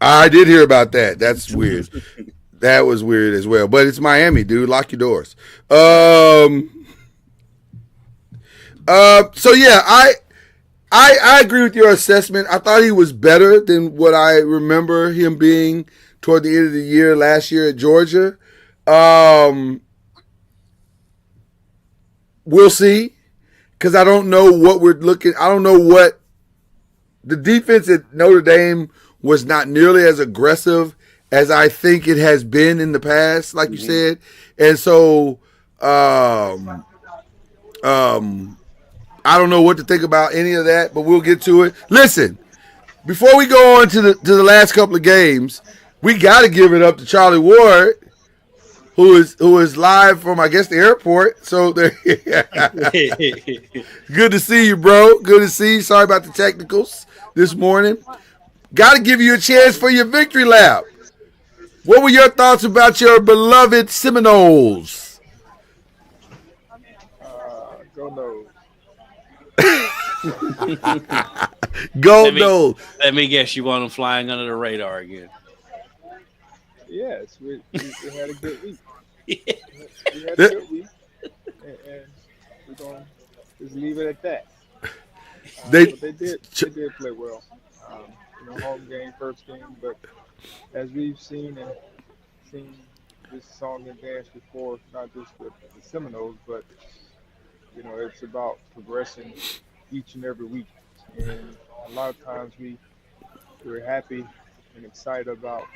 A: I did hear about that. That's weird. That was weird as well. But it's Miami, dude. Lock your doors. So yeah, I agree with your assessment. I thought he was better than what I remember him being toward the end of the year last year at Georgia. We'll see, because I don't know what we're looking. I don't know what the defense at Notre Dame was not nearly as aggressive as I think it has been in the past, like you said. And so I don't know what to think about any of that, but we'll get to it. Listen, before we go on to the last couple of games, we got to give it up to Charlie Ward, who is live from, I guess, the airport. So good to see you, bro. Good to see you. Sorry about the technicals this morning. Got to give you a chance for your victory lap. What were your thoughts about your beloved Seminoles?
C: Go
A: Noles.
B: Let me guess, you want them flying under the radar again.
C: Yes, we had a good week. We had a good week, and we're going to just leave it at that. They did play well. Home game, first game, but as we've seen this song and dance before, not just with the Seminoles, but it's about progressing each and every week. And a lot of times we're happy and excited about,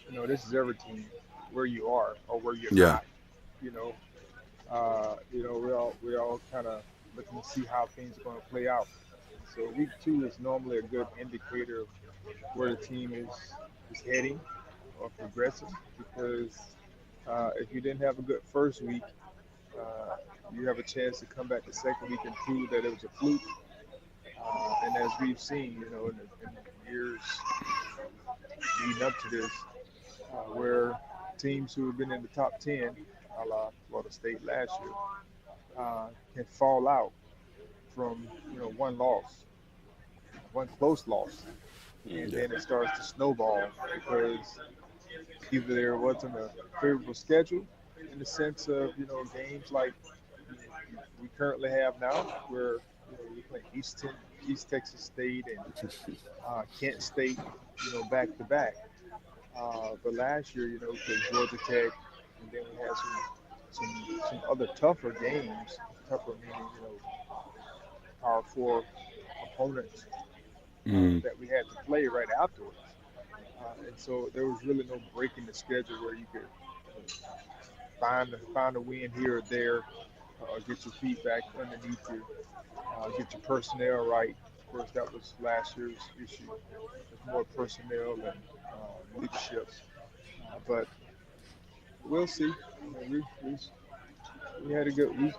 C: this is every team, where you are or where you're not. We're all kind of looking to see how things are going to play out. So week 2 is normally a good indicator of where the team is heading or progressing, because if you didn't have a good first week, you have a chance to come back the second week and prove that it was a fluke. And as we've seen, in the years leading up to this, where teams who have been in the top 10, a la Florida State last year, can fall out from one loss, one close loss, and then it starts to snowball because either there wasn't a favorable schedule in the sense of games like we currently have now, where we play East Texas State and Kent State, back to back. But last year, we played Georgia Tech, and then we had some other tougher games. Tougher meaning, Power 4 opponents that we had to play right afterwards. And so there was really no break in the schedule where you could find a win here or there, get your feet back underneath you, get your personnel right. Of course, that was last year's issue. With more personnel and leadership. But we'll see. We had a good week,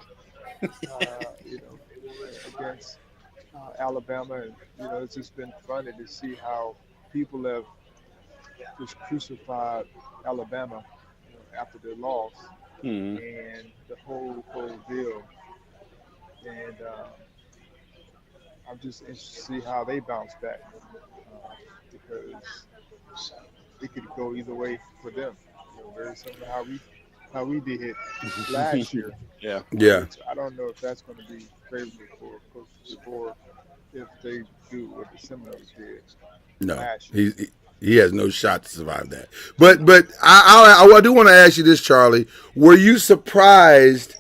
C: against Alabama, and it's just been funny to see how people have just crucified Alabama after their loss
B: Mhm.
C: and the whole deal. And I'm just interested to see how they bounce back because it could go either way for them. Very similar to how we did it last year.
B: Yeah.
A: Yeah.
C: Which I don't know if that's going to be favorable for Coach DeBoer if they do what the Seminoles did
A: No,
C: last year.
A: he has no shot to survive that. But I do want to ask you this, Charlie. Were you surprised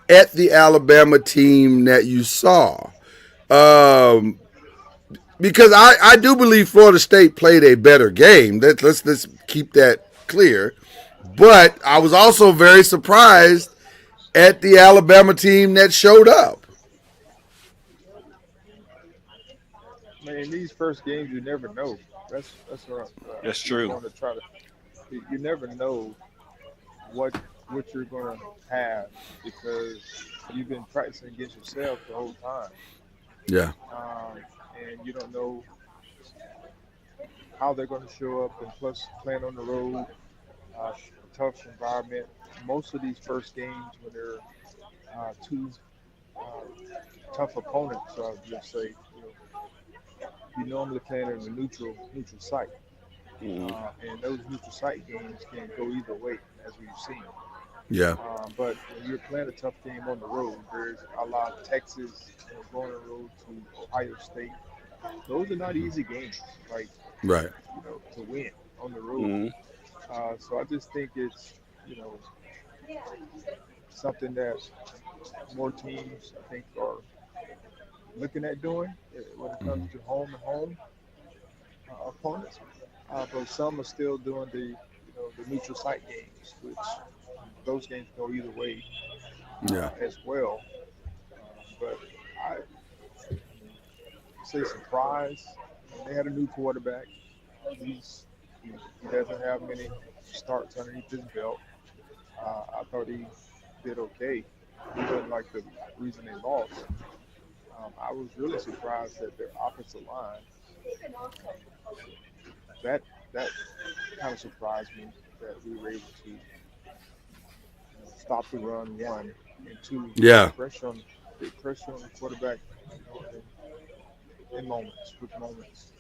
A: at the Alabama team that you saw? Because I do believe Florida State played a better game. Let's keep that clear. But I was also very surprised at the Alabama team that showed up.
C: Man, in these first games, you never know. That's what
B: That's
C: I'm
B: true.
C: going to try to. You never know what you're going to have because you've been practicing against yourself the whole time,
A: Yeah.
C: and you don't know how they're going to show up. And plus, playing on the road, tough environment. Most of these first games, when they're two tough opponents, let's say, you normally playing in a neutral site.
B: Mhm.
C: And those neutral site games can go either way, as we've seen.
A: Yeah.
C: But when you're playing a tough game on the road, there's a lot of Texas going on the road to Ohio State. Those are not easy games, like
A: Right.
C: to win on the road.
B: Mhm.
C: So I just think it's something that more teams I think are looking at doing when it comes to home and home opponents. But some are still doing the neutral site games, which those games go either way
A: Yeah.
C: as well. But I say surprise. They had a new quarterback. He doesn't have many starts underneath his belt. I thought he did okay. He wasn't like the reason they lost. I was really surprised that their offensive line. That kind of surprised me that we were able to stop the run, one, and two,
A: Yeah.
C: pressure on the quarterback in moments, with moments.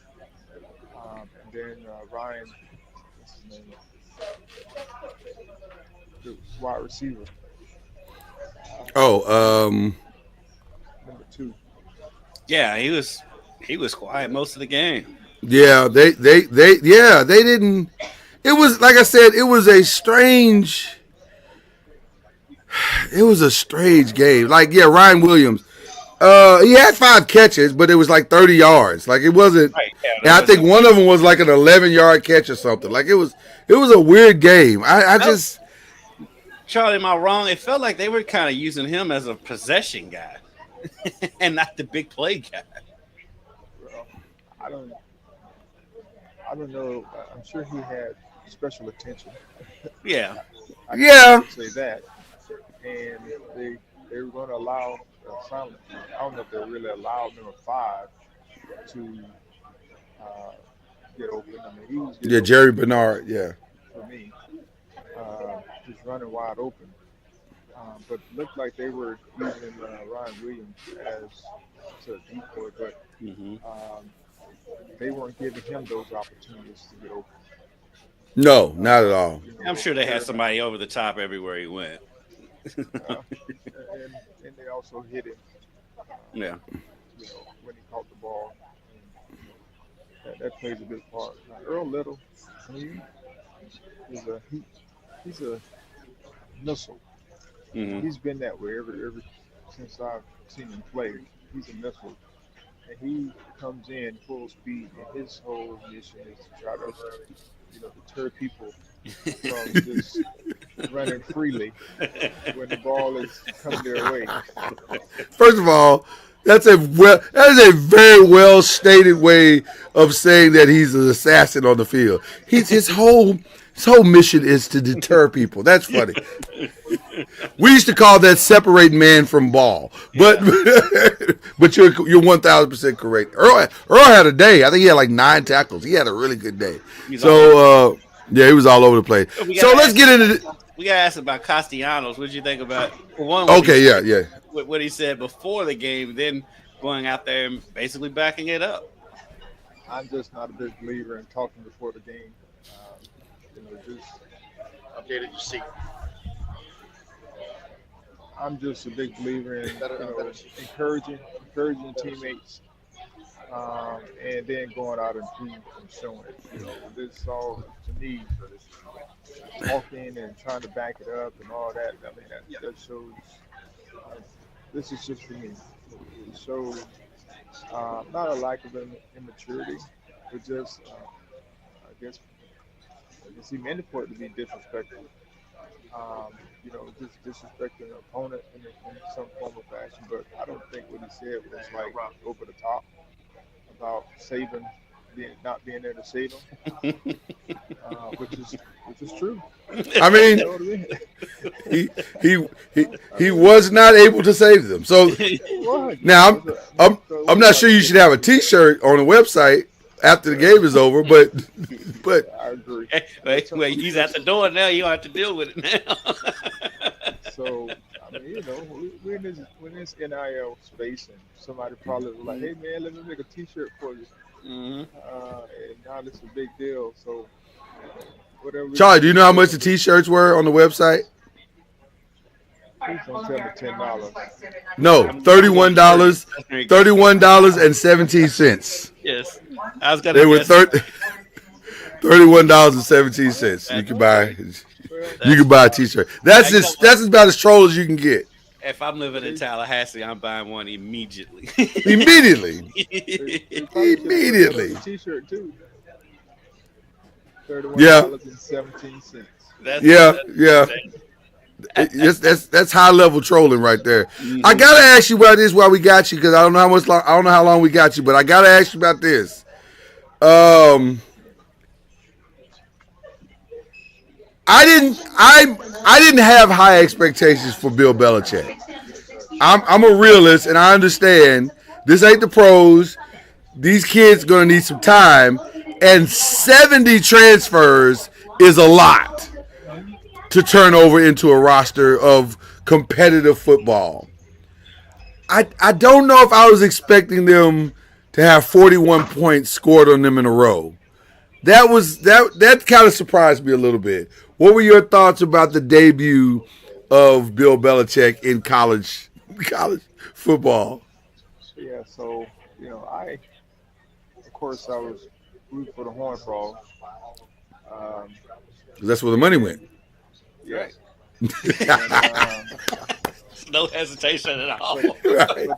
C: And then Ryan, what's his name, the wide receiver,
A: Oh,
C: number 2.
B: Yeah, he was quiet most of the game.
A: yeah, they didn't. It was like I said, it was a strange game. Like, yeah, Ryan Williams, he had 5 catches, but it was like 30 yards. Like, it wasn't.
B: Right. Yeah,
A: And I think one of them was like an 11-yard catch or something. Like, it was a weird game. I just.
B: Charlie, am I wrong? It felt like they were kind of using him as a possession guy and not the big play guy.
C: Well, I don't know. I'm sure he had special attention.
B: Yeah.
C: I
A: Yeah.
C: can say that. And they were going to allow silent. I don't know if they really allowed number 5 to get open. I mean, he was getting open
A: Jerry Bernard. Yeah.
C: for me. Just running wide open. But it looked like they were using Ryan Williams as a decoy, but they weren't giving him those opportunities to get open.
A: No, not at all.
B: I'm sure they had somebody over the top everywhere he went.
C: And they also hit him.
B: Yeah.
C: When he caught the ball. That plays a big part. Now, Earl Little, he's a missile.
B: Mhm.
C: He's been that way ever since I've seen him play. He's a missile, and he comes in full speed, and his whole mission is to try to, deter people from just running freely when the ball is coming their way.
A: First of all, that is a very well stated way of saying that he's an assassin on the field. His whole mission is to deter people. That's funny. We used to call that separate man from ball, but but you're 1,000% correct. Earl had a day. I think he had like 9 tackles. He had a really good day. Yeah, he was all over the place. So let's get into.
B: We got to ask about Castellanos. What did you think about one?
A: Okay, yeah.
B: What he said before the game, then going out there and basically backing it up.
C: I'm just not a big believer in talking before the game. Just
D: update did you see?
C: I'm just a big believer in encouraging teammates, and then going out and showing it. This all to me, talking and trying to back it up and all that. I mean, that shows. This is just for me. It shows not a lack of immaturity, but just I guess he meant for it to be disrespectful. Just disrespecting an opponent in some form of fashion. But I don't think what he said was like over the top about saving, not being there to save them, which is true.
A: I mean, he was not able to save them. So now I'm not sure you should have a T-shirt on the website after the game is over, but
C: I agree.
B: Wait, he's at the door now. You don't have to deal with it now.
C: So I mean, we're in this NIL space, and somebody probably was like, "Hey man, let me make a T-shirt for you," and now it's a big deal. So whatever.
A: Charlie, do you know how much the T-shirts were on the website?
C: Please don't tell me $10.
A: No, $31. $31.17.
B: Yes, I was gonna.
A: They were $31.17. You can buy a T-shirt. That's about as troll as you can get.
B: If I'm living in Tallahassee, I'm buying one immediately.
A: Immediately.
C: T-shirt too.
A: $31.17. Yeah. That's high level trolling right there. Mm-hmm. I gotta ask you about this while we got you, because I don't know how long we got you, but I gotta ask you about this. I didn't have high expectations for Bill Belichick. I'm a realist, and I understand this ain't the pros. These kids gonna need some time, and 70 transfers is a lot to turn over into a roster of competitive football. I don't know if I was expecting them to have 41 points scored on them in a row. That kind of surprised me a little bit. What were your thoughts about the debut of Bill Belichick in college football?
C: Yeah, so I was rooting for the Horned Frogs.
A: That's where the money went.
C: Yeah.
B: No hesitation at all.
A: Right.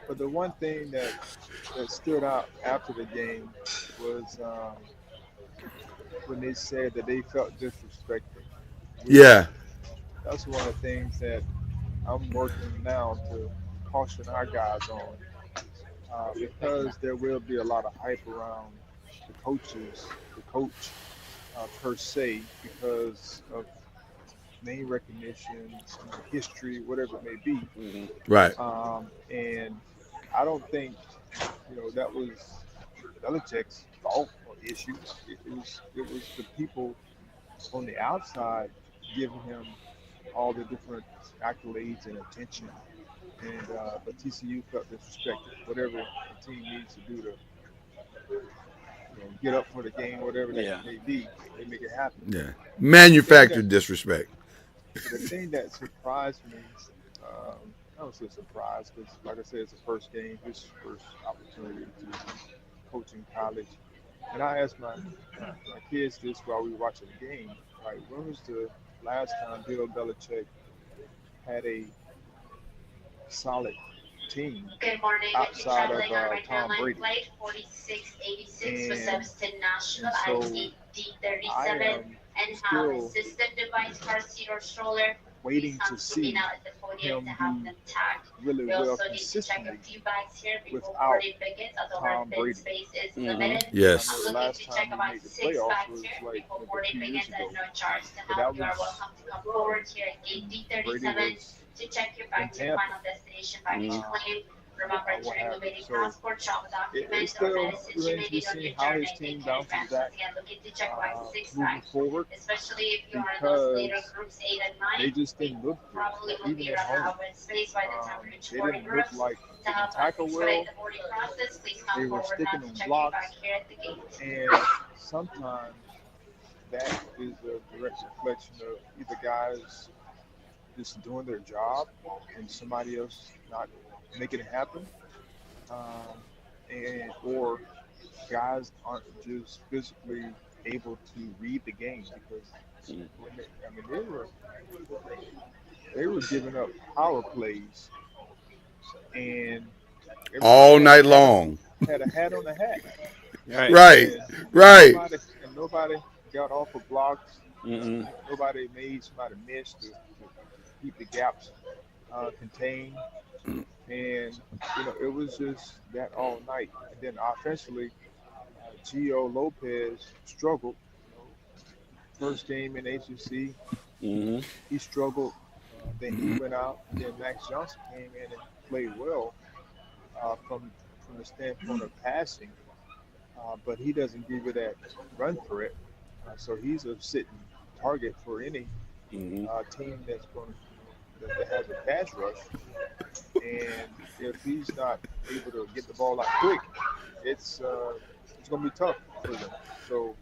C: But the one thing that stood out after the game was when they said that they felt disrespected.
A: Yeah.
C: That's one of the things that I'm working now to caution our guys on, because there will be a lot of hype around the coach per se, because of name recognition, history, whatever it may be.
A: Mm-hmm. Right.
C: And I don't think that was Belichick's fault or issue. It was the people on the outside giving him all the different accolades and attention. And but TCU felt disrespected. Whatever the team needs to do to get up for the game, whatever that may be, they make it happen.
A: Yeah, manufactured disrespect.
C: The thing that surprised me, I don't say surprised, because like I said, it's the first game, his first opportunity to coach in college. And I asked my kids this while we were watching the game, like, when was the last time Bill Belichick had a solid team outside of Tom Brady? And so I am still waiting to see him do really well consistently without Tom Brady.
A: Mm-hmm. Yes.
C: The last time he made the playoffs was like a few years ago. But that was Brady was in Tampa. what have you. So it still remains to be seen how his team bounces back moving forward because they just didn't look good, even at home. They didn't look like they could tackle well. They were sticking on blocks, and sometimes that is a direct reflection of either guys just doing their job and somebody else not making it happen, um, and or guys aren't just physically able to read the game because when they were giving up power plays and
A: all night long.
C: Had a hat on the hat.
A: Right. Right.
C: Nobody got off of blocks.
B: Mm-mm.
C: Nobody made somebody miss to keep the gaps contained. And it was just that all night. And then offensively, Gio Lopez struggled. First game in ACC, he struggled. Then he went out. Then Max Johnson came in and played well from the standpoint of passing, but he doesn't give you that run threat. So he's a sitting target for any team that's going that has a pass rush. And if he's not able to get the ball out quick, it's going to be tough for them. So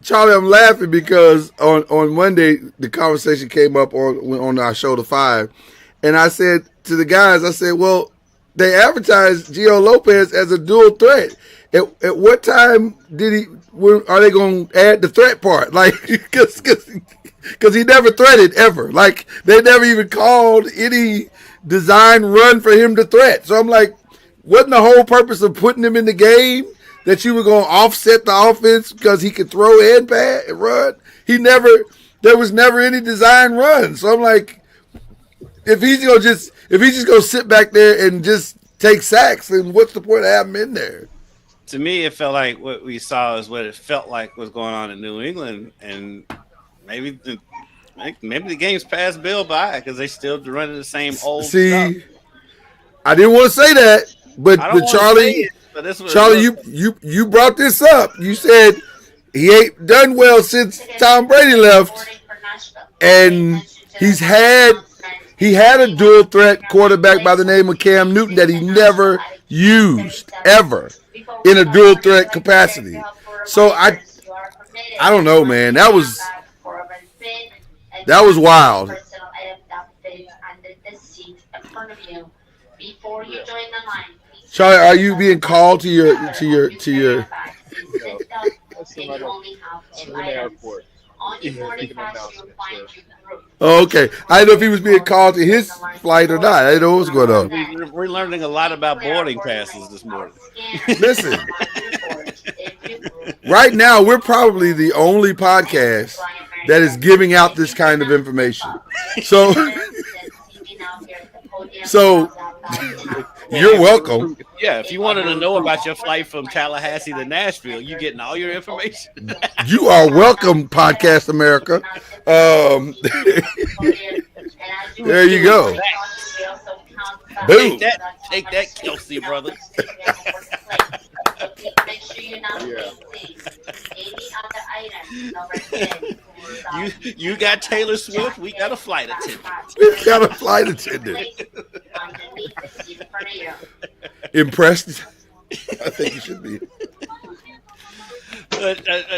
A: Charlie, I'm laughing because on Monday the conversation came up on our show, The Five, and I said to the guys, I said, well, they advertised Gio Lopez as a dual threat. At what time are they going to add the threat part? Like, because he never threatened ever. Like, they never even called any design run for him to threat. So I'm like, wasn't the whole purpose of putting him in the game that you were going to offset the offense because he could throw and pass and run? There was never any design run. So I'm like, if he's just going to sit back there and just take sacks, then what's the point of having him in there?
B: To me, it felt like what we saw is what it felt like was going on in New England, and maybe the game's passed Bill by because they still running the same old stuff.
A: I didn't want to say that, but Charlie, you brought this up. You said he ain't done well since Tom Brady left, and he had a dual threat quarterback by the name of Cam Newton that he never used ever in a dual threat capacity. So I don't know, man. That was wild. Charlie, are you being called to your? Oh, okay. I didn't know if he was being called to his flight or not. I didn't know what was going on.
B: We're learning a lot about boarding passes this morning.
A: Listen, right now we're probably the only podcast that is giving out this kind of information. So you're welcome.
B: Yeah, if you wanted to know about your flight from Tallahassee to Nashville, you're getting all your information.
A: You are welcome, Podcast America. There you go. Boom.
B: Take that, Kelsey brother. You got Taylor Swift. We got a flight attendant.
A: Impressed? I think you should be.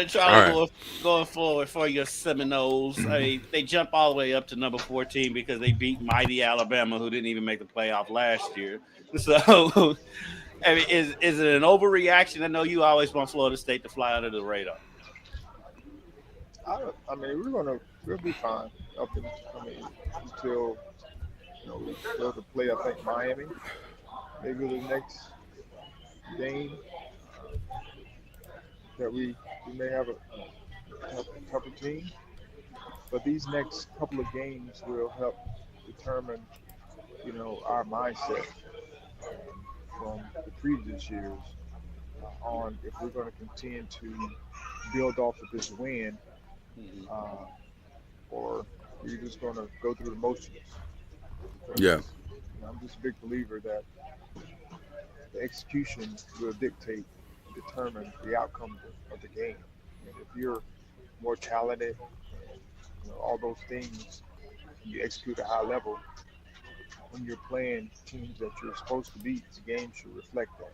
B: Charlie, going forward for your Seminoles, I mean, they jump all the way up to number 14 because they beat mighty Alabama, who didn't even make the playoff last year. So, I mean, is it an overreaction? I know you always want Florida State to fly under the radar.
C: I mean, we'll be fine until we go to play. I think Miami, maybe the next game that we may have a tougher team, but these next couple of games will help determine, our mindset from the previous years on if we're going to continue to build off of this win, or we're just going to go through the motions.
A: Yeah.
C: I'm just a big believer that the execution will dictate and determine the outcome of the game. And if you're more talented and all those things, you execute at a high level, when you're playing teams that you're supposed to beat, the game should reflect that.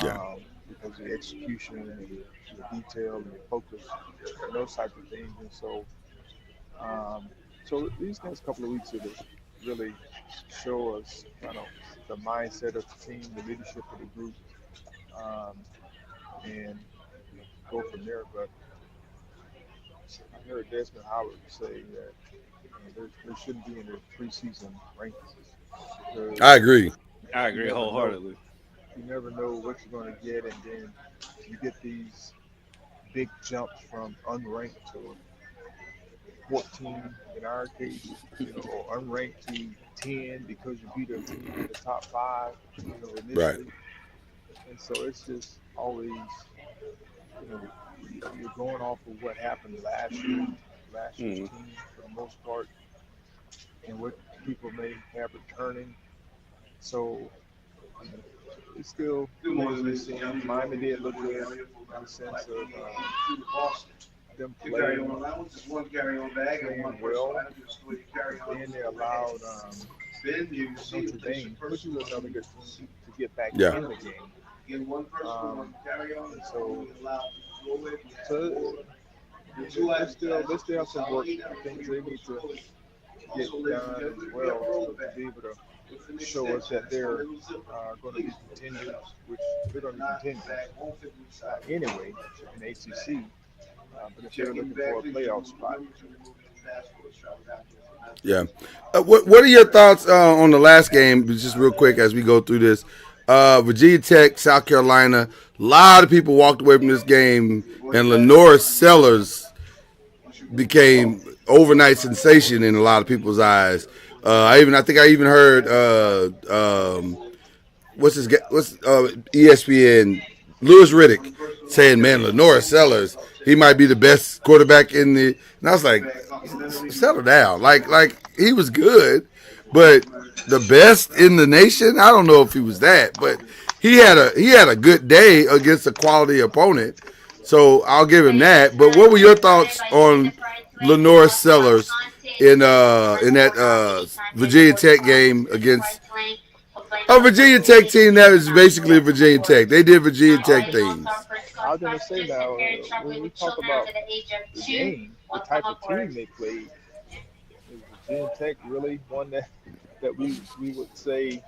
A: Yeah.
C: Because of the execution and the detail and the focus and those types of things. And so these next couple of weeks will really show us kind of the mindset of the team, the leadership of the group, and go from there. But I heard Desmond Howard say that there shouldn't be any preseason rankings.
A: I agree.
B: I agree wholeheartedly.
C: You never know what you're going to get, and then you get these big jumps from unranked to 14 in our case, or unranked to 10 because you beat a team in the top 5, initially.
A: Right.
C: And so it's just always, you're going off of what happened last year's team for the most part, and what people may have returning. So it's still Miami did look good in the sense of them playing well. Then they allowed Notre Dame, which is another good team, to get back in the game. So they still have some work. Things they need to get done as well to be able to show us that they're going to be contenders, which they're going to be contenders anyway in ACC. But if they're looking for a playoff spot.
A: Yeah. What are your thoughts on the last game? Just real quick as we go through this. Virginia Tech, South Carolina. A lot of people walked away from this game, and Lenore Sellers became overnight sensation in a lot of people's eyes. I think I even heard ESPN Louis Riddick saying, "Man, Lenore Sellers, he might be the best quarterback in the." And I was like, "Settle down." Like he was good, but the best in the nation. I don't know if he was that, but he had a good day against a quality opponent. So I'll give him that. But what were your thoughts on Lenore Sellers in that Virginia Tech game against a Virginia Tech team that is basically Virginia Tech? They did Virginia Tech things.
C: I was going to say now, when we talk about the game, the type of team they played, is Virginia Tech really one that we would say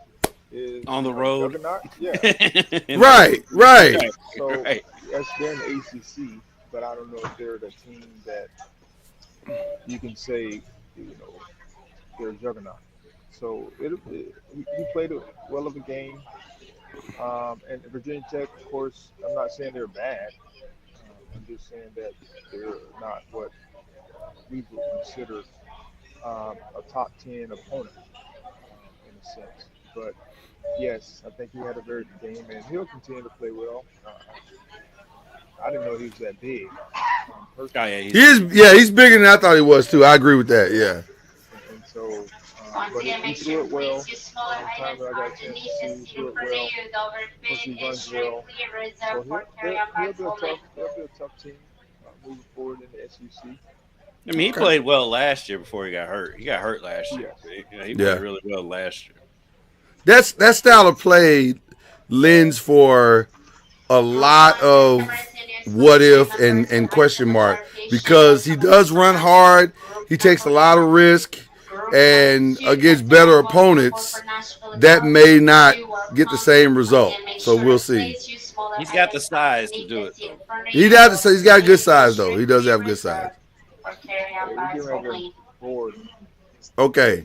C: is
B: on the road?
C: Juggernaut? Yeah.
A: Right.
C: So yes, they're in the ACC, but I don't know if they're the team that you can say, they're a juggernaut. So he played well of a game. And Virginia Tech, of course, I'm not saying they're bad. I'm just saying that they're not what we would consider a top 10 opponent in a sense. But yes, I think he had a very good game, and he'll continue to play well. I didn't know he was that big.
A: He's bigger than I thought he was too. I agree with that. Yeah.
C: And so, but he threw it well. The time that I got a chance to see, he threw it well. Plus he runs well. So he'll be a tough team moving forward in the SEC.
B: I mean, he played well last year before he got hurt. He got hurt last year.
C: Yes.
B: He played really well last year.
A: That style of play lends for a lot of what if and question mark, because he does run hard. He takes a lot of risk, and against better opponents, that may not get the same result. So we'll see.
B: He's got the size to do it, though.
A: He's got good size, though. He does have good size. Okay.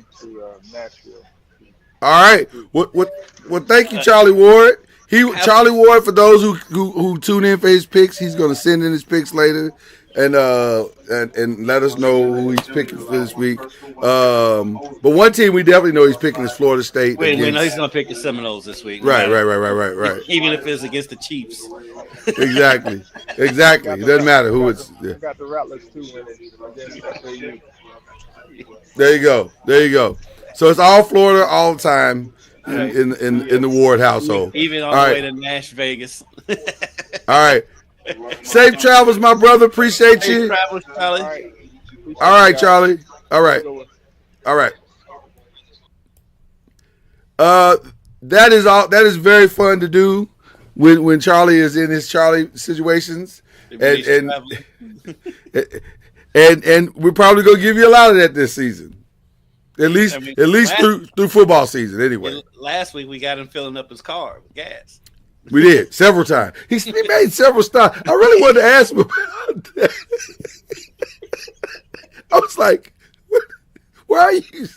A: All right. Well, thank you, Charlie Ward. Charlie Ward, for those who tune in for his picks, he's going to send in his picks later and let us know who he's picking for this week. But one team we definitely know he's picking is Florida State.
B: We know he's going to pick the Seminoles this week.
A: Right.
B: Even if it's against the Chiefs.
A: Exactly. It doesn't matter who it's.
C: Yeah. Got the Rattlers too against FAU.
A: There you go. So it's all Florida all the time in the Ward household.
B: Even on the way to Nash Vegas.
A: All right. Safe travels, my brother. Appreciate you.
B: Safe travels, Charlie.
A: All right, Charlie. All right. All right. That is all. That is very fun to do when Charlie is in his Charlie situations, and we're probably gonna give you a lot of that this season. At least through football season, anyway.
B: Last week we got him filling up his car with gas.
A: We did several times. He made several stops. I really wanted to ask him about that. I was like, "Why are you?"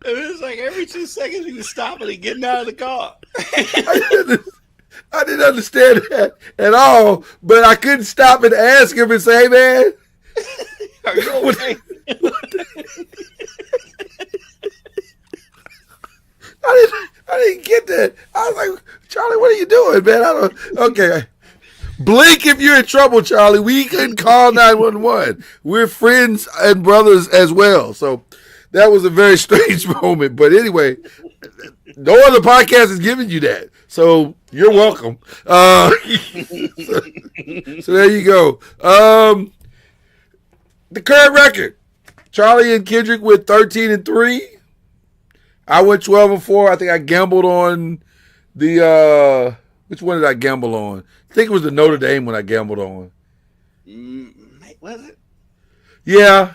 B: It was like every 2 seconds he was stopping and getting out of the car.
A: I didn't understand that at all, but I couldn't stop and ask him and say, "Hey, man,
B: are you okay?"
A: I didn't get that. I was like, "Charlie, what are you doing, man?" Okay. Blink if you're in trouble, Charlie. We couldn't call 911. We're friends and brothers as well. So that was a very strange moment. But anyway, no other podcast is giving you that. So you're welcome. So there you go. The current record. Charlie and Kendrick with 13-3. I went 12-4. I think I gambled on the which one did I gamble on? I think it was the Notre Dame one I gambled on.
B: Was it?
A: Yeah.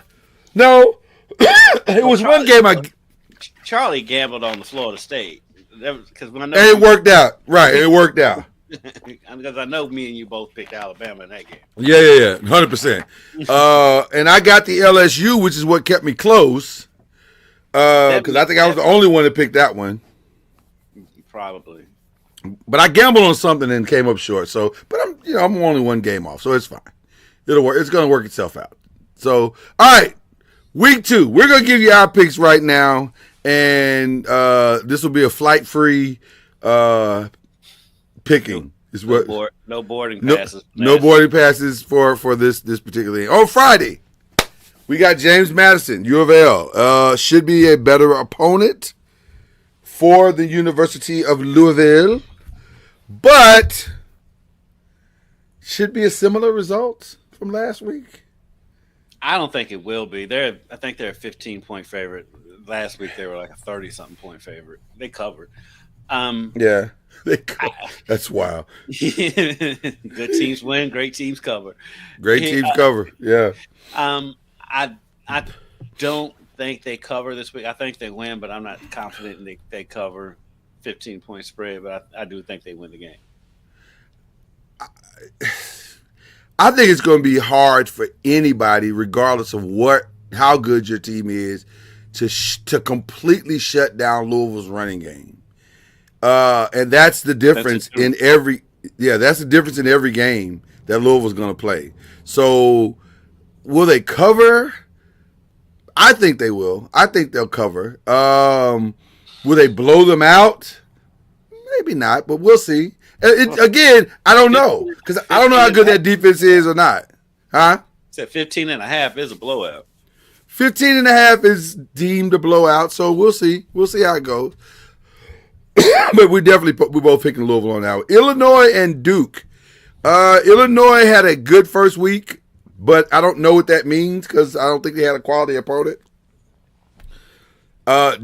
A: No. It was one game
B: Charlie gambled on the Florida State. Because when I know
A: and it worked out. Right. It worked out.
B: Because I know me and you both picked Alabama in that game.
A: Yeah. 100%. And I got the LSU, which is what kept me close. Because I think I was the only one that picked that one.
B: Probably.
A: But I gambled on something and came up short. So, but I'm only one game off, so it's fine. It'll work. It's going to work itself out. So, all right, week 2. We're going to give you our picks right now, and this will be a flight-free picking.
B: No boarding passes.
A: No boarding passes for this particular game. On Friday, we got James Madison, U of L. Should be a better opponent for the University of Louisville, but should be a similar result from last week.
B: I don't think it will be. I think they're a 15-point favorite. Last week they were like a 30-something point favorite. They covered.
A: Yeah, that's wild.
B: Good teams win. Great teams cover.
A: Great teams cover. Yeah.
B: I don't think they cover this week. I think they win, but I'm not confident they cover 15-point spread. But I do think they win the game.
A: I think it's going to be hard for anybody, regardless of how good your team is, to completely shut down Louisville's running game. And that's the difference in every game that Louisville's going to play. So will they cover? I think they will. I think they'll cover. Will they blow them out? Maybe not, but we'll see. Again, I don't know because I don't know how good that defense is or not. Huh?
B: Said 15.5 is a blowout.
A: 15.5 is deemed a blowout, so we'll see. We'll see how it goes. But we're both picking Louisville on that. Illinois and Duke. Illinois had a good first week, but I don't know what that means because I don't think they had a quality opponent.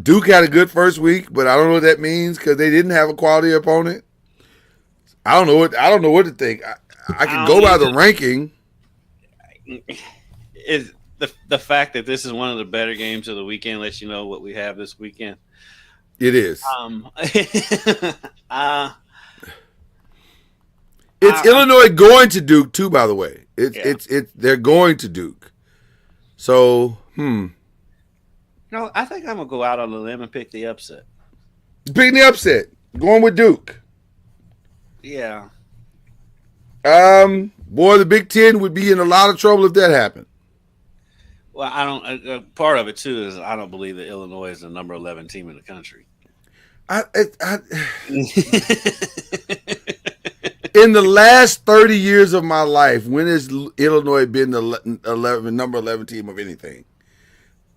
A: Duke had a good first week, but I don't know what that means because they didn't have a quality opponent. I don't know what to think. I can go by the ranking.
B: Is the fact that this is one of the better games of the weekend lets you know what we have this weekend.
A: It is. It's Illinois going to Duke too, by the way. They're going to Duke. So,
B: No, I think I'm gonna go out on the limb and pick the upset.
A: Picking the upset. Going with Duke.
B: Yeah.
A: Boy, the Big Ten would be in a lot of trouble if that happened.
B: Well, I don't. Part of it too is I don't believe that Illinois is the number 11 team in the country.
A: In the last 30 years of my life, when has Illinois been the number 11 team of anything?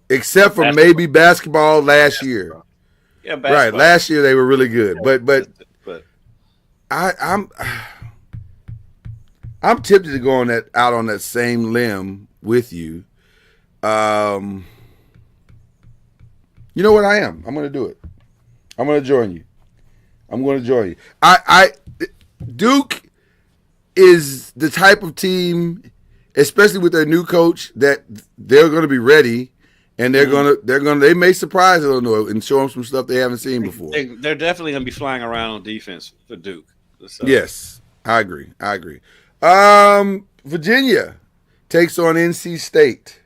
A: Except for maybe basketball last year.
B: Yeah, basketball.
A: Right, last year they were really good. But I'm tempted to go out on that same limb with you. You know what I am? I'm going to do it. I'm going to join you. Duke is the type of team, especially with their new coach, that they're going to be ready, and they may surprise Illinois and show them some stuff they haven't seen before.
B: They're definitely going to be flying around on defense for Duke. So.
A: Yes, I agree. Virginia takes on NC State.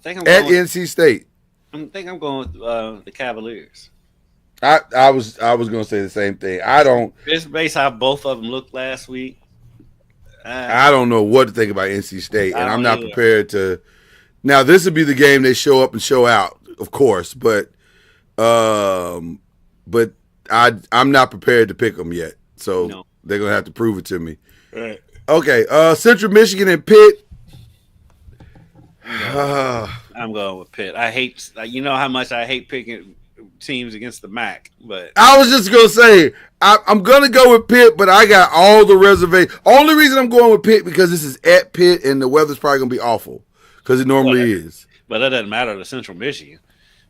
A: NC State.
B: I think I'm going with the Cavaliers.
A: I was going to say the same thing. I don't.
B: Based how both of them looked last week.
A: I don't know what to think about NC State, and I'm not prepared to. Now this would be the game they show up and show out, of course, but I'm not prepared to pick them yet. So they're gonna have to prove it to me.
B: Right.
A: Okay. Central Michigan and Pitt.
B: I'm going with Pitt. I hate. You know how much I hate picking teams against the MAC, but
A: I was just gonna say I'm gonna go with Pitt, but I got all the reservations. Only reason I'm going with Pitt because this is at Pitt and the weather's probably gonna be awful because it normally is.
B: But that doesn't matter to Central Michigan.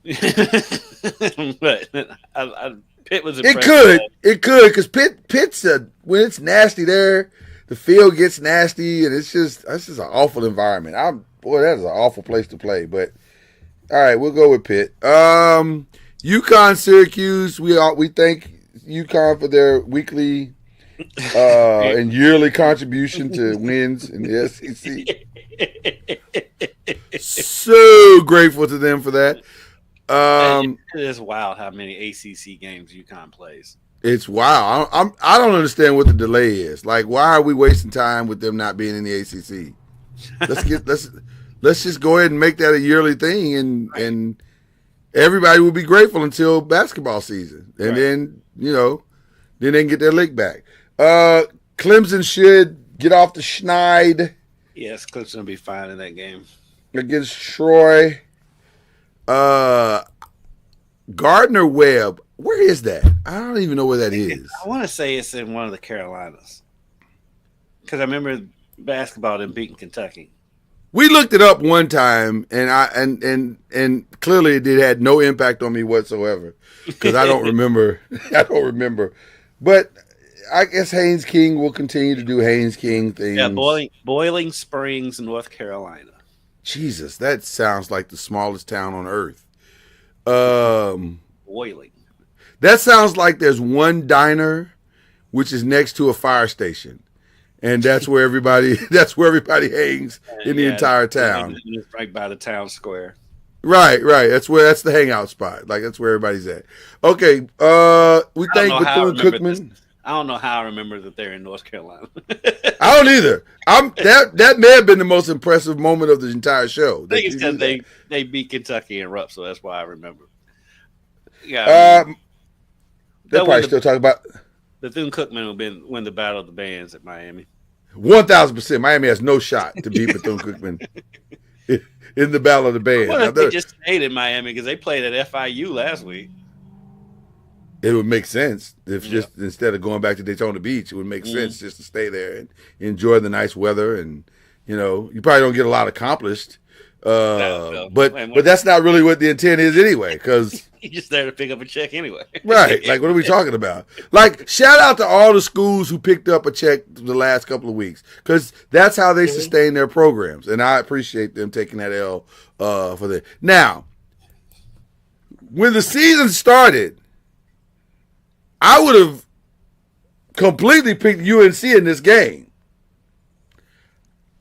B: But Pitt was.
A: It could because Pitt's when it's nasty there, the field gets nasty and it's just an awful environment. That is an awful place to play. But all right, we'll go with Pitt. UConn, Syracuse. We thank UConn for their weekly and yearly contribution to wins in the SEC. So grateful to them for that.
B: It is wild how many ACC games UConn plays.
A: It's wild. I don't understand what the delay is. Like, why are we wasting time with them not being in the ACC? Let's just go ahead and make that a yearly thing, and everybody will be grateful until basketball season, and then they can get their lick back. Clemson should get off the schneid.
B: Yes, Clemson will be fine in that game
A: against Troy. Gardner Webb, where is that? I don't even know where that is.
B: I want to say it's in one of the Carolinas because I remember basketball them beating Kentucky.
A: We looked it up one time, and clearly it had no impact on me whatsoever because I don't remember. But I guess Haynes King will continue to do Haynes King things.
B: Yeah, Boiling Springs, North Carolina.
A: Jesus, that sounds like the smallest town on earth.
B: Boiling.
A: That sounds like there's one diner, which is next to a fire station. And that's where everybody hangs in the entire town.
B: It's right by the town square.
A: Right. That's the hangout spot. Like that's where everybody's at. Okay. We thank Bethune-Cookman.
B: I don't know how I remember that they're in North Carolina.
A: I don't either. That may have been the most impressive moment of the entire show.
B: I think it's because they beat Kentucky in Rupp, so that's why I remember. Yeah.
A: They're probably still talking about
B: Bethune-Cookman will win the Battle of the Bands at Miami.
A: 1,000%. Miami has no shot to beat Bethune-Cookman in the Battle of the Bands.
B: Well, they just stayed in Miami because they played at FIU last week.
A: It would make sense if just instead of going back to Daytona Beach, it would make sense just to stay there and enjoy the nice weather. And you probably don't get a lot accomplished, but that's not really what the intent is anyway. Because
B: you're just there to pick up a check anyway,
A: right? Like, what are we talking about? Like, shout out to all the schools who picked up a check the last couple of weeks because that's how they sustain their programs, and I appreciate them taking that L for that. Now, when the season started, I would have completely picked UNC in this game.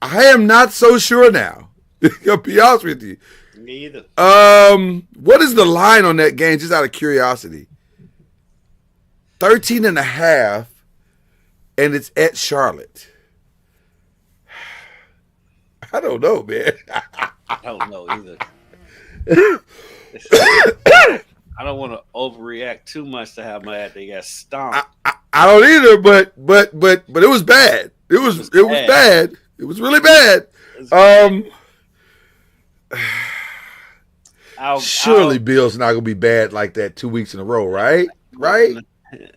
A: I am not so sure now. I'll be honest with you.
B: Me either.
A: What is the line on that game, just out of curiosity? 13.5, and it's at Charlotte. I don't know, man.
B: I don't know either. I don't want to overreact too much to how mad they got stomped.
A: I don't either, but it was bad. It was bad. It was really bad. Surely Bill's not gonna be bad like that 2 weeks in a row, right? Right?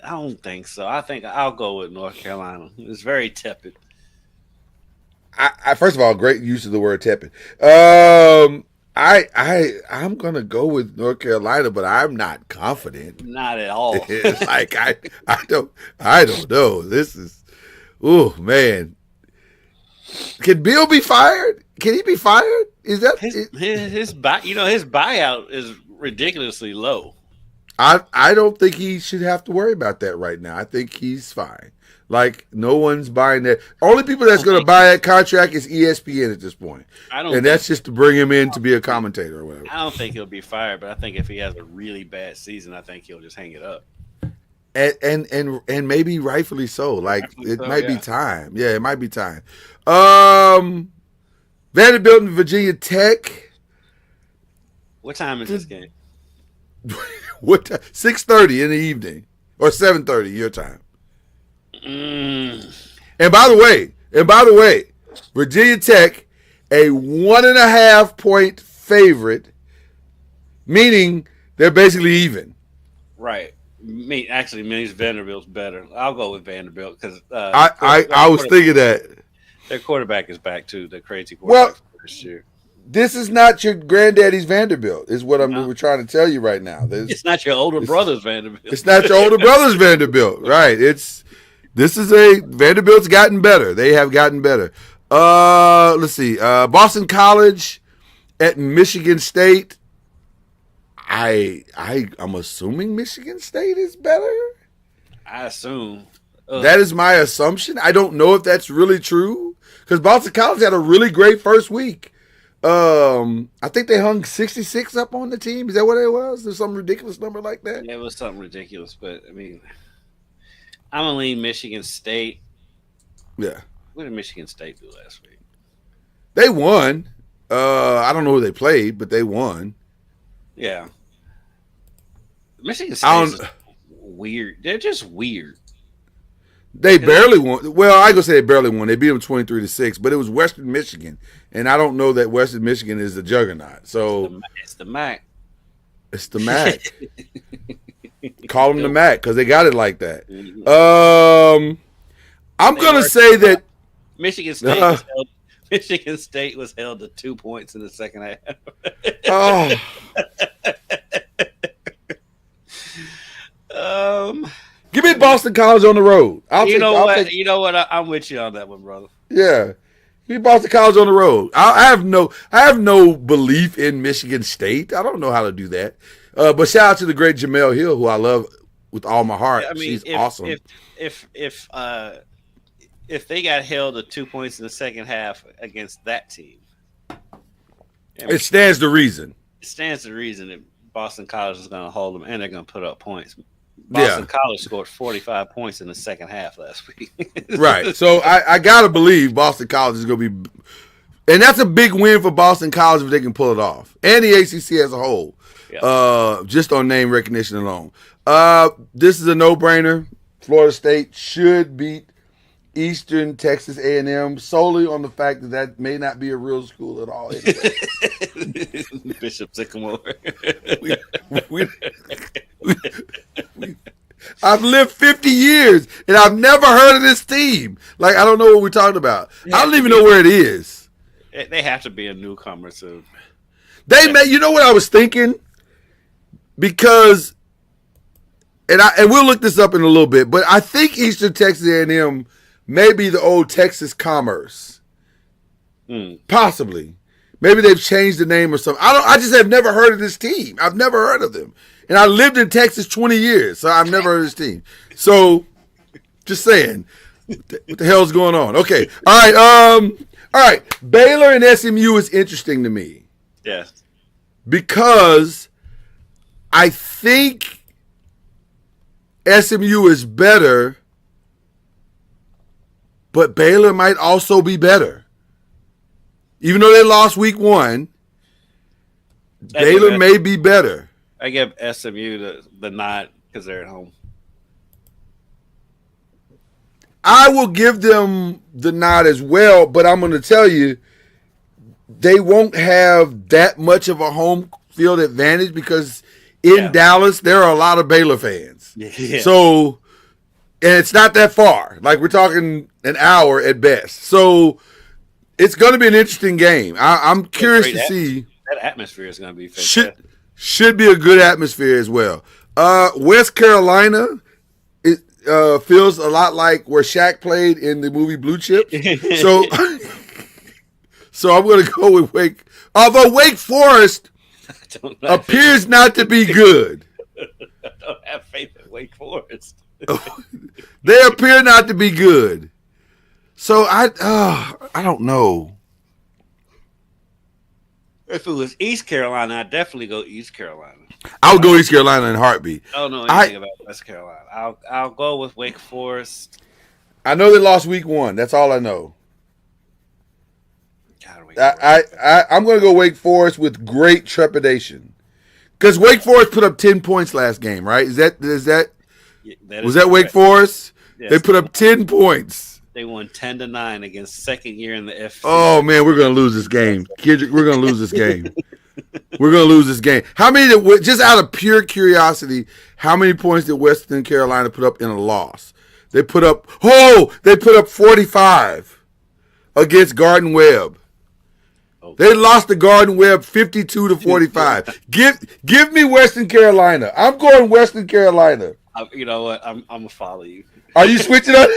B: I don't think so. I think I'll go with North Carolina. It's very tepid.
A: I first of all, great use of the word tepid. I'm gonna go with North Carolina, but I'm not confident.
B: Not at all.
A: Like I don't know. This is, oh man. Can Bill be fired? Can he be fired? Is that
B: his buyout is ridiculously low.
A: I don't think he should have to worry about that right now. I think he's fine. Like, no one's buying that. Only people that's going to buy that contract is ESPN at this point. And that's just to bring him in to be a commentator or whatever.
B: I don't think he'll be fired, but I think if he has a really bad season, I think he'll just hang it up.
A: And maybe rightfully so. Like, it might be time. Yeah, it might be time. Vanderbilt and Virginia Tech.
B: What time is this game?
A: What time? 6:30 in the evening. Or 7:30 your time. And by the way, Virginia Tech, a 1.5 point favorite, meaning they're basically even.
B: Right. Actually means Vanderbilt's better. I'll go with Vanderbilt because
A: I was thinking that
B: their quarterback is back too. The crazy quarterback this year.
A: This is not your granddaddy's Vanderbilt, is what we're trying to tell you right now.
B: It's not your older brother's Vanderbilt.
A: It's not your older brother's Vanderbilt, right? Vanderbilt's gotten better. They have gotten better. Let's see. Boston College at Michigan State. I'm assuming Michigan State is better.
B: I assume.
A: That is my assumption. I don't know if that's really true because Boston College had a really great first week. I think they hung 66 up on the team. Is that what it was? There's some ridiculous number like that.
B: Yeah, it was something ridiculous, but I mean, I'm gonna lean Michigan State.
A: Yeah.
B: What did Michigan State do last week?
A: They won. I don't know who they played, but they won.
B: Yeah. Michigan State is weird. They're just weird.
A: They barely won. Well, I go say they barely won. They beat them 23-6, but it was Western Michigan, and I don't know that Western Michigan is the juggernaut. So
B: it's the MAC.
A: It's the MAC. Call them the MAC because they got it like that. I'm gonna say that
B: Michigan State was held to 2 points in the second half.
A: Give me Boston College on the road.
B: You know what? I'm with you on that one, brother.
A: Yeah. Give me Boston College on the road. I have no belief in Michigan State. I don't know how to do that. But shout out to the great Jamel Hill, who I love with all my heart. I mean, she's awesome.
B: If they got held to 2 points in the second half against that team,
A: it stands to reason.
B: It stands to reason that Boston College is going to hold them, and they're going to put up points. Boston College scored 45 points in the second half last week.
A: Right. So I got to believe Boston College is going to be – and that's a big win for Boston College if they can pull it off. And the ACC as a whole, just on name recognition alone. This is a no-brainer. Florida State should beat Eastern Texas A&M solely on the fact that may not be a real school at all. Anyway.
B: Bishop Sycamore.
A: I've lived 50 years and I've never heard of this team. Like, I don't know what we're talking about. I don't even know where it is.
B: They have to be a newcomer, so
A: you know what I was thinking? Because and we'll look this up in a little bit, but I think Eastern Texas A&M may be the old Texas Commerce. Possibly. Maybe they've changed the name or something. I just have never heard of this team. I've never heard of them. And I lived in Texas 20 years, so I've never heard of this team. So, just saying, what the hell's going on? Okay, all right. Baylor and SMU is interesting to me.
B: Yes.
A: Because I think SMU is better, but Baylor might also be better. Even though they lost week 1, Baylor may be better.
B: I give SMU the nod because they're at home.
A: I will give them the nod as well, but I'm going to tell you, they won't have that much of a home field advantage because in Dallas, there are a lot of Baylor fans.
B: Yeah.
A: So, and it's not that far. Like, we're talking an hour at best. So, it's going to be an interesting game. I'm curious to see.
B: That atmosphere is going to be fantastic.
A: Should be a good atmosphere as well. West Carolina feels a lot like where Shaq played in the movie Blue Chips. So, so I'm going to go with Wake. Although Wake Forest appears not to be good.
B: I don't have faith in Wake Forest.
A: They appear not to be good. So I don't know.
B: If it was East Carolina, I'd definitely go East Carolina.
A: I would go East Carolina in a heartbeat.
B: I don't know anything about West Carolina. I'll go with Wake Forest.
A: I know they lost week 1. That's all I know.
B: God,
A: I'm going to go Wake Forest with great trepidation, because Wake Forest put up 10 points last game, right? Was that Wake Forest? Yes. They put up 10 points.
B: They won 10-9 against second year in the FC.
A: Oh man, we're going to lose this game, Kendrick. We're going to lose this game. We're going to lose this game. How many? Just out of pure curiosity, how many points did Western Carolina put up in a loss? They put up 45 against Garden Webb. They lost to Garden Webb 52-45. Give me Western Carolina. I'm going Western Carolina.
B: You know what? I'm gonna follow you.
A: Are you switching up?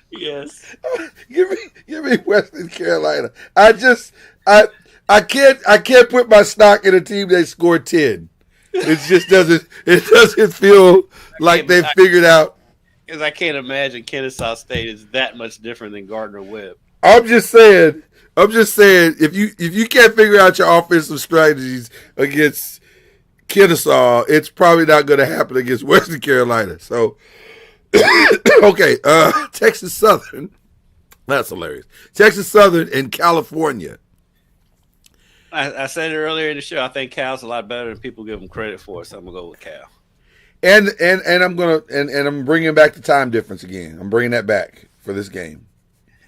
B: Yes.
A: Give me Western Carolina. I can't put my stock in a team that scored 10. It just doesn't feel like they figured out.
B: Because I can't imagine Kennesaw State is that much different than Gardner Webb.
A: I'm just saying, if you can't figure out your offensive strategies against Kennesaw, it's probably not going to happen against Western Carolina. So, okay, Texas Southern. That's hilarious. Texas Southern and California.
B: I said it earlier in the show. I think Cal's a lot better than people give them credit for, so I'm gonna go with Cal.
A: And I'm bringing back the time difference again. I'm bringing that back for this game.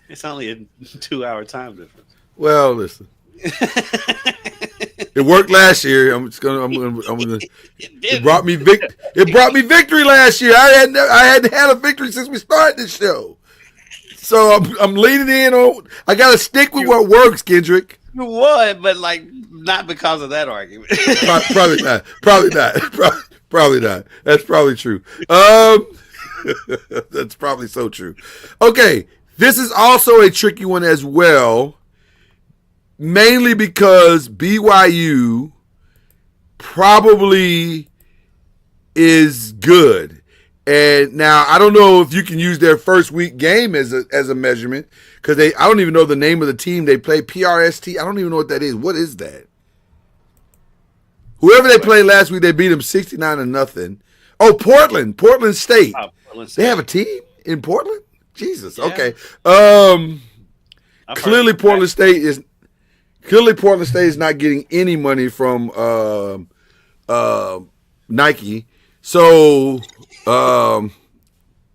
B: It's only a 2-hour time difference.
A: Well, listen, it worked last year. It brought me victory last year. I hadn't had a victory since we started this show. So I'm leaning in on. I got to stick with what works, Kendrick.
B: You would, but not because of that argument.
A: Probably not. Probably not. That's probably true. That's probably so true. Okay, this is also a tricky one as well, mainly because BYU probably is good. And now I don't know if you can use their first week game as a measurement, because I don't even know the name of the team they play. PRST. I don't even know what that is. What is that? Whoever they played last week, they beat them 69-0. Oh, Portland State. Portland State. They have a team in Portland? Jesus. Yeah. Okay. Clearly Portland State is not getting any money from Nike. So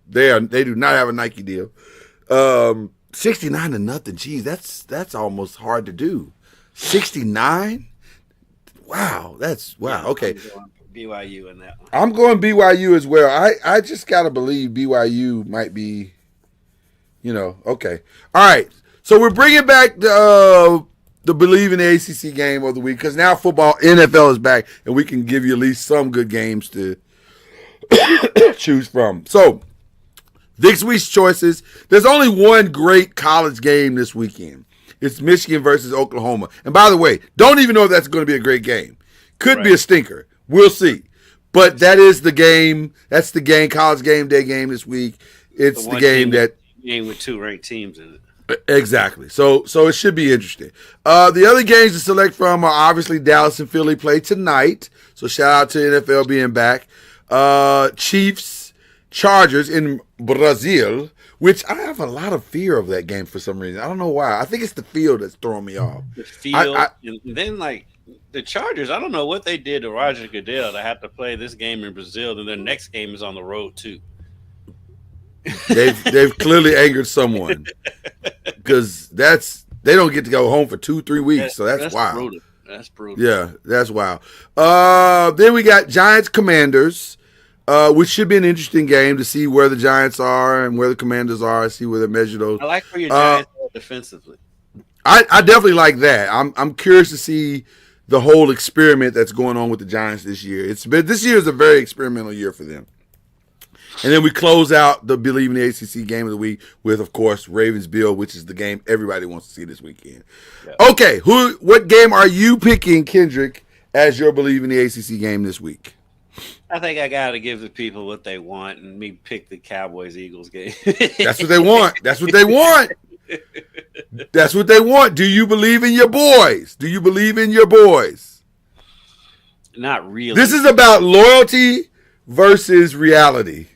A: they do not have a Nike deal. 69-0. Geez, that's almost hard to do. 69? Wow, wow. Okay.
B: BYU in that one.
A: I'm going BYU as well. I just gotta believe BYU might be, okay. All right. So we're bringing back the BLEAV in the ACC game of the week, because now NFL is back, and we can give you at least some good games to choose from. So this week's choices. There's only one great college game this weekend. It's Michigan versus Oklahoma. And by the way, don't even know if that's going to be a great game. Could be a stinker. We'll see. But that is the game. That's the game, college game day game this week. It's the game
B: with two ranked teams in
A: it. Exactly. So it should be interesting. The other games to select from are obviously Dallas and Philly play tonight. So shout out to NFL being back. Chiefs, Chargers in Brazil, which I have a lot of fear of that game for some reason. I don't know why. I think it's the field that's throwing me off.
B: The field, and then the Chargers, I don't know what they did to Roger Goodell to have to play this game in Brazil, and their next game is on the road too.
A: They've clearly angered someone, because they don't get to go home for 2-3 weeks, so that's wild.
B: Brutal. That's brutal.
A: Yeah, that's wild. Then we got Giants Commanders, which should be an interesting game to see where the Giants are and where the Commanders are. See where they measure those.
B: I like where your Giants are defensively.
A: I definitely like that. I'm curious to see the whole experiment that's going on with the Giants this year. This year is a very experimental year for them. And then we close out the BLEAV in the ACC game of the week with, of course, Ravens-Bill, which is the game everybody wants to see this weekend. Yeah. Okay, what game are you picking, Kendrick, as your BLEAV in the ACC game this week?
B: I think I got to give the people what they want and me pick the Cowboys-Eagles game.
A: That's what they want. That's what they want. That's what they want. Do you believe in your boys? Do you believe in your boys?
B: Not really.
A: This is about loyalty versus reality.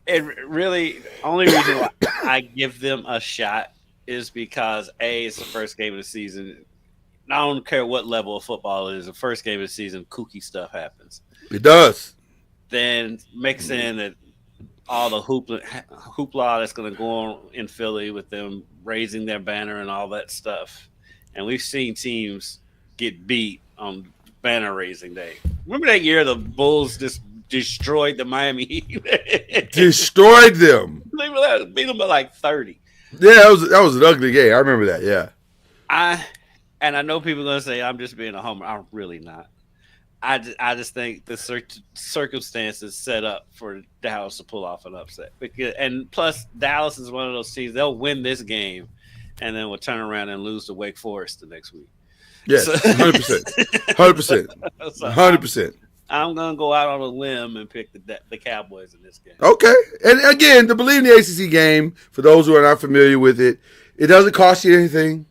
B: It really, only reason why I give them a shot is because it's the first game of the season. I don't care what level of football it is. The first game of the season, kooky stuff happens.
A: It does.
B: Then mix in that all the hoopla that's going to go on in Philly with them raising their banner and all that stuff. And we've seen teams get beat on banner raising day. Remember that year the Bulls just destroyed the Miami Heat?
A: Destroyed them.
B: Beat them by like 30.
A: Yeah, that was an ugly game. I remember that, yeah.
B: I know people are going to say I'm just being a homer. I'm really not. I just think the circumstances set up for Dallas to pull off an upset. And plus, Dallas is one of those teams, they'll win this game and then we'll turn around and lose to Wake Forest the next week.
A: Yes, 100%. 100%. 100%.
B: I'm going to go out on a limb and pick the Cowboys in this game.
A: Okay. And again, to BLEAV in the ACC game, for those who are not familiar with it, it doesn't cost you anything.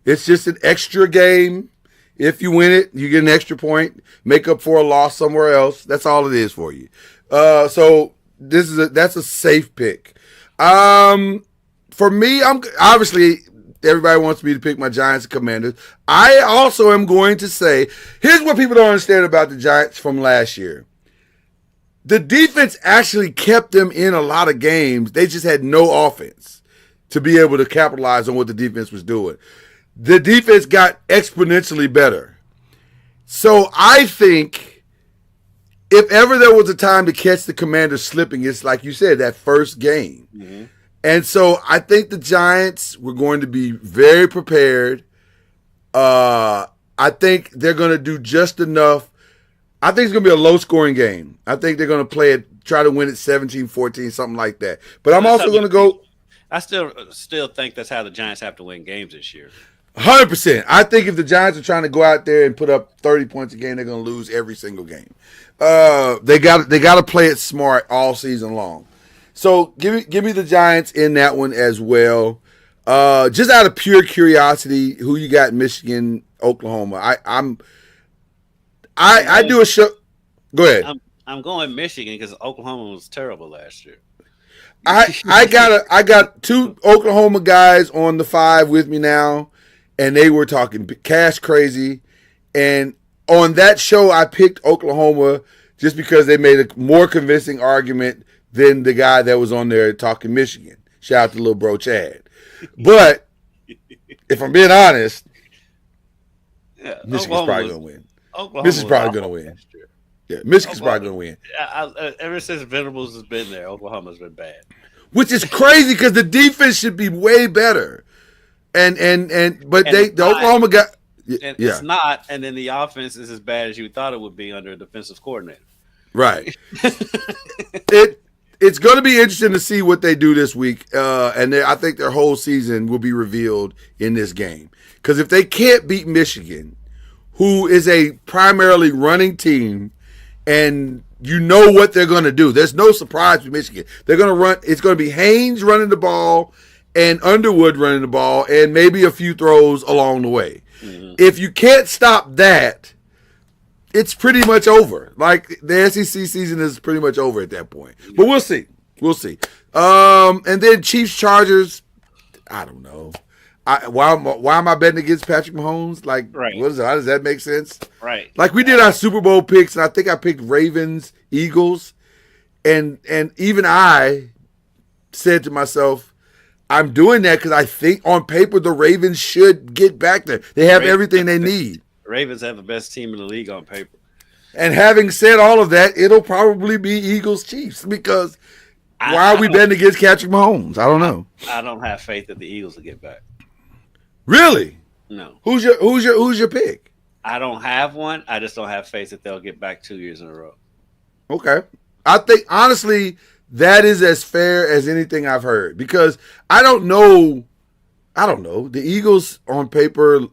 A: It's just an extra game. If you win it, you get an extra point, make up for a loss somewhere else. That's all it is for you. So that's a safe pick. For me, obviously everybody wants me to pick my Giants and Commanders. I also am going to say, here's what people don't understand about the Giants from last year. The defense actually kept them in a lot of games. They just had no offense to be able to capitalize on what the defense was doing. The defense got exponentially better. So I think if ever there was a time to catch the Commanders slipping, it's like you said, that first game. Mm-hmm. And so I think the Giants were going to be very prepared. I think they're going to do just enough. I think it's going to be a low-scoring game. I think they're going to try to win it 17-14, something like that. But I'm also going to go.
B: I still think that's how the Giants have to win games this year.
A: 100%. I think if the Giants are trying to go out there and put up 30 points a game, they're going to lose every single game. They got to play it smart all season long. So give me the Giants in that one as well. Just out of pure curiosity, who you got? Michigan, Oklahoma. I do a show. Go ahead.
B: I'm going Michigan because Oklahoma was terrible last year.
A: I got two Oklahoma guys on the 5 with me now, and they were talking cash crazy. And on that show, I picked Oklahoma just because they made a more convincing argument than the guy that was on there talking Michigan. Shout out to little bro Chad. But if I'm being honest, Michigan's probably going to win. Michigan's probably going to win. Yeah, Michigan's probably going to
B: win. Ever since Venables has been there, Oklahoma's been bad.
A: Which is crazy because the defense should be way better. But the Oklahoma got
B: it's not, and then the offense is as bad as you thought it would be under a defensive coordinator.
A: Right. It's going to be interesting to see what they do this week, and I think their whole season will be revealed in this game. Because if they can't beat Michigan, who is a primarily running team, and you know what they're going to do. There's no surprise with Michigan. They're going to run. It's going to be Haynes running the ball and Underwood running the ball and maybe a few throws along the way. Mm-hmm. If you can't stop that, it's pretty much over. Like the SEC season is pretty much over at that point. But we'll see. We'll see. And then Chiefs Chargers, I don't know. Why am I betting against Patrick Mahomes? Like,
B: right.
A: How does that make sense?
B: Right.
A: Like, we did our Super Bowl picks, and I think I picked Ravens, Eagles, and even I said to myself, I'm doing that because I think on paper the Ravens should get back there. They have everything they need.
B: Ravens have the best team in the league on paper. And
A: having said all of that, it'll probably be Eagles Chiefs because why are we betting against Patrick Mahomes? I don't know.
B: I don't have faith that the Eagles will get back.
A: Really?
B: No.
A: Who's your pick?
B: I don't have one. I just don't have faith that they'll get back 2 years in a row.
A: Okay. I think honestly that is as fair as anything I've heard because I don't know. The Eagles on paper,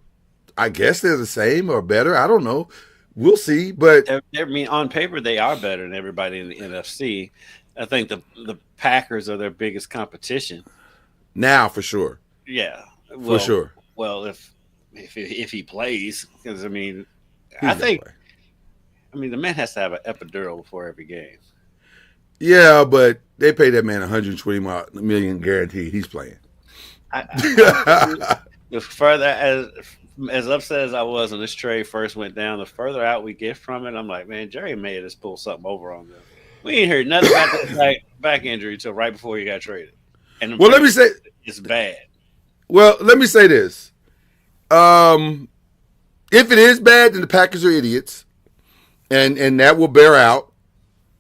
A: I guess they're the same or better. I don't know. We'll see. But
B: I mean, on paper they are better than everybody in the NFC. I think the Packers are their biggest competition
A: now, for sure.
B: Yeah,
A: for sure.
B: Well, if he plays, because I mean, the man has to have an epidural before every game.
A: Yeah, but they pay that man $120 million guaranteed. He's playing.
B: The further as upset as I was when this trade first went down, the further out we get from it, I'm like, man, Jerry made us pull something over on them. We ain't heard nothing about that back injury until right before he got traded. And
A: let me say
B: it's bad.
A: Well, let me say this. If it is bad, then the Packers are idiots, and that will bear out.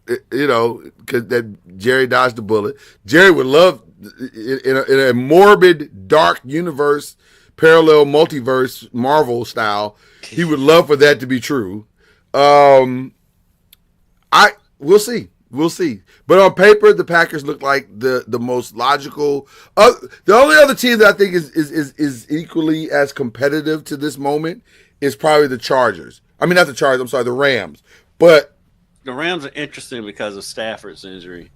A: Because that Jerry dodged the bullet. Jerry would love in a morbid, dark universe, parallel multiverse, Marvel style. He would love for that to be true. We'll see. But on paper, the Packers look like the most logical. The only other team that I think is equally as competitive to this moment is probably the Chargers. I mean, not the Chargers. I'm sorry, the Rams. But
B: the Rams are interesting because of Stafford's injury.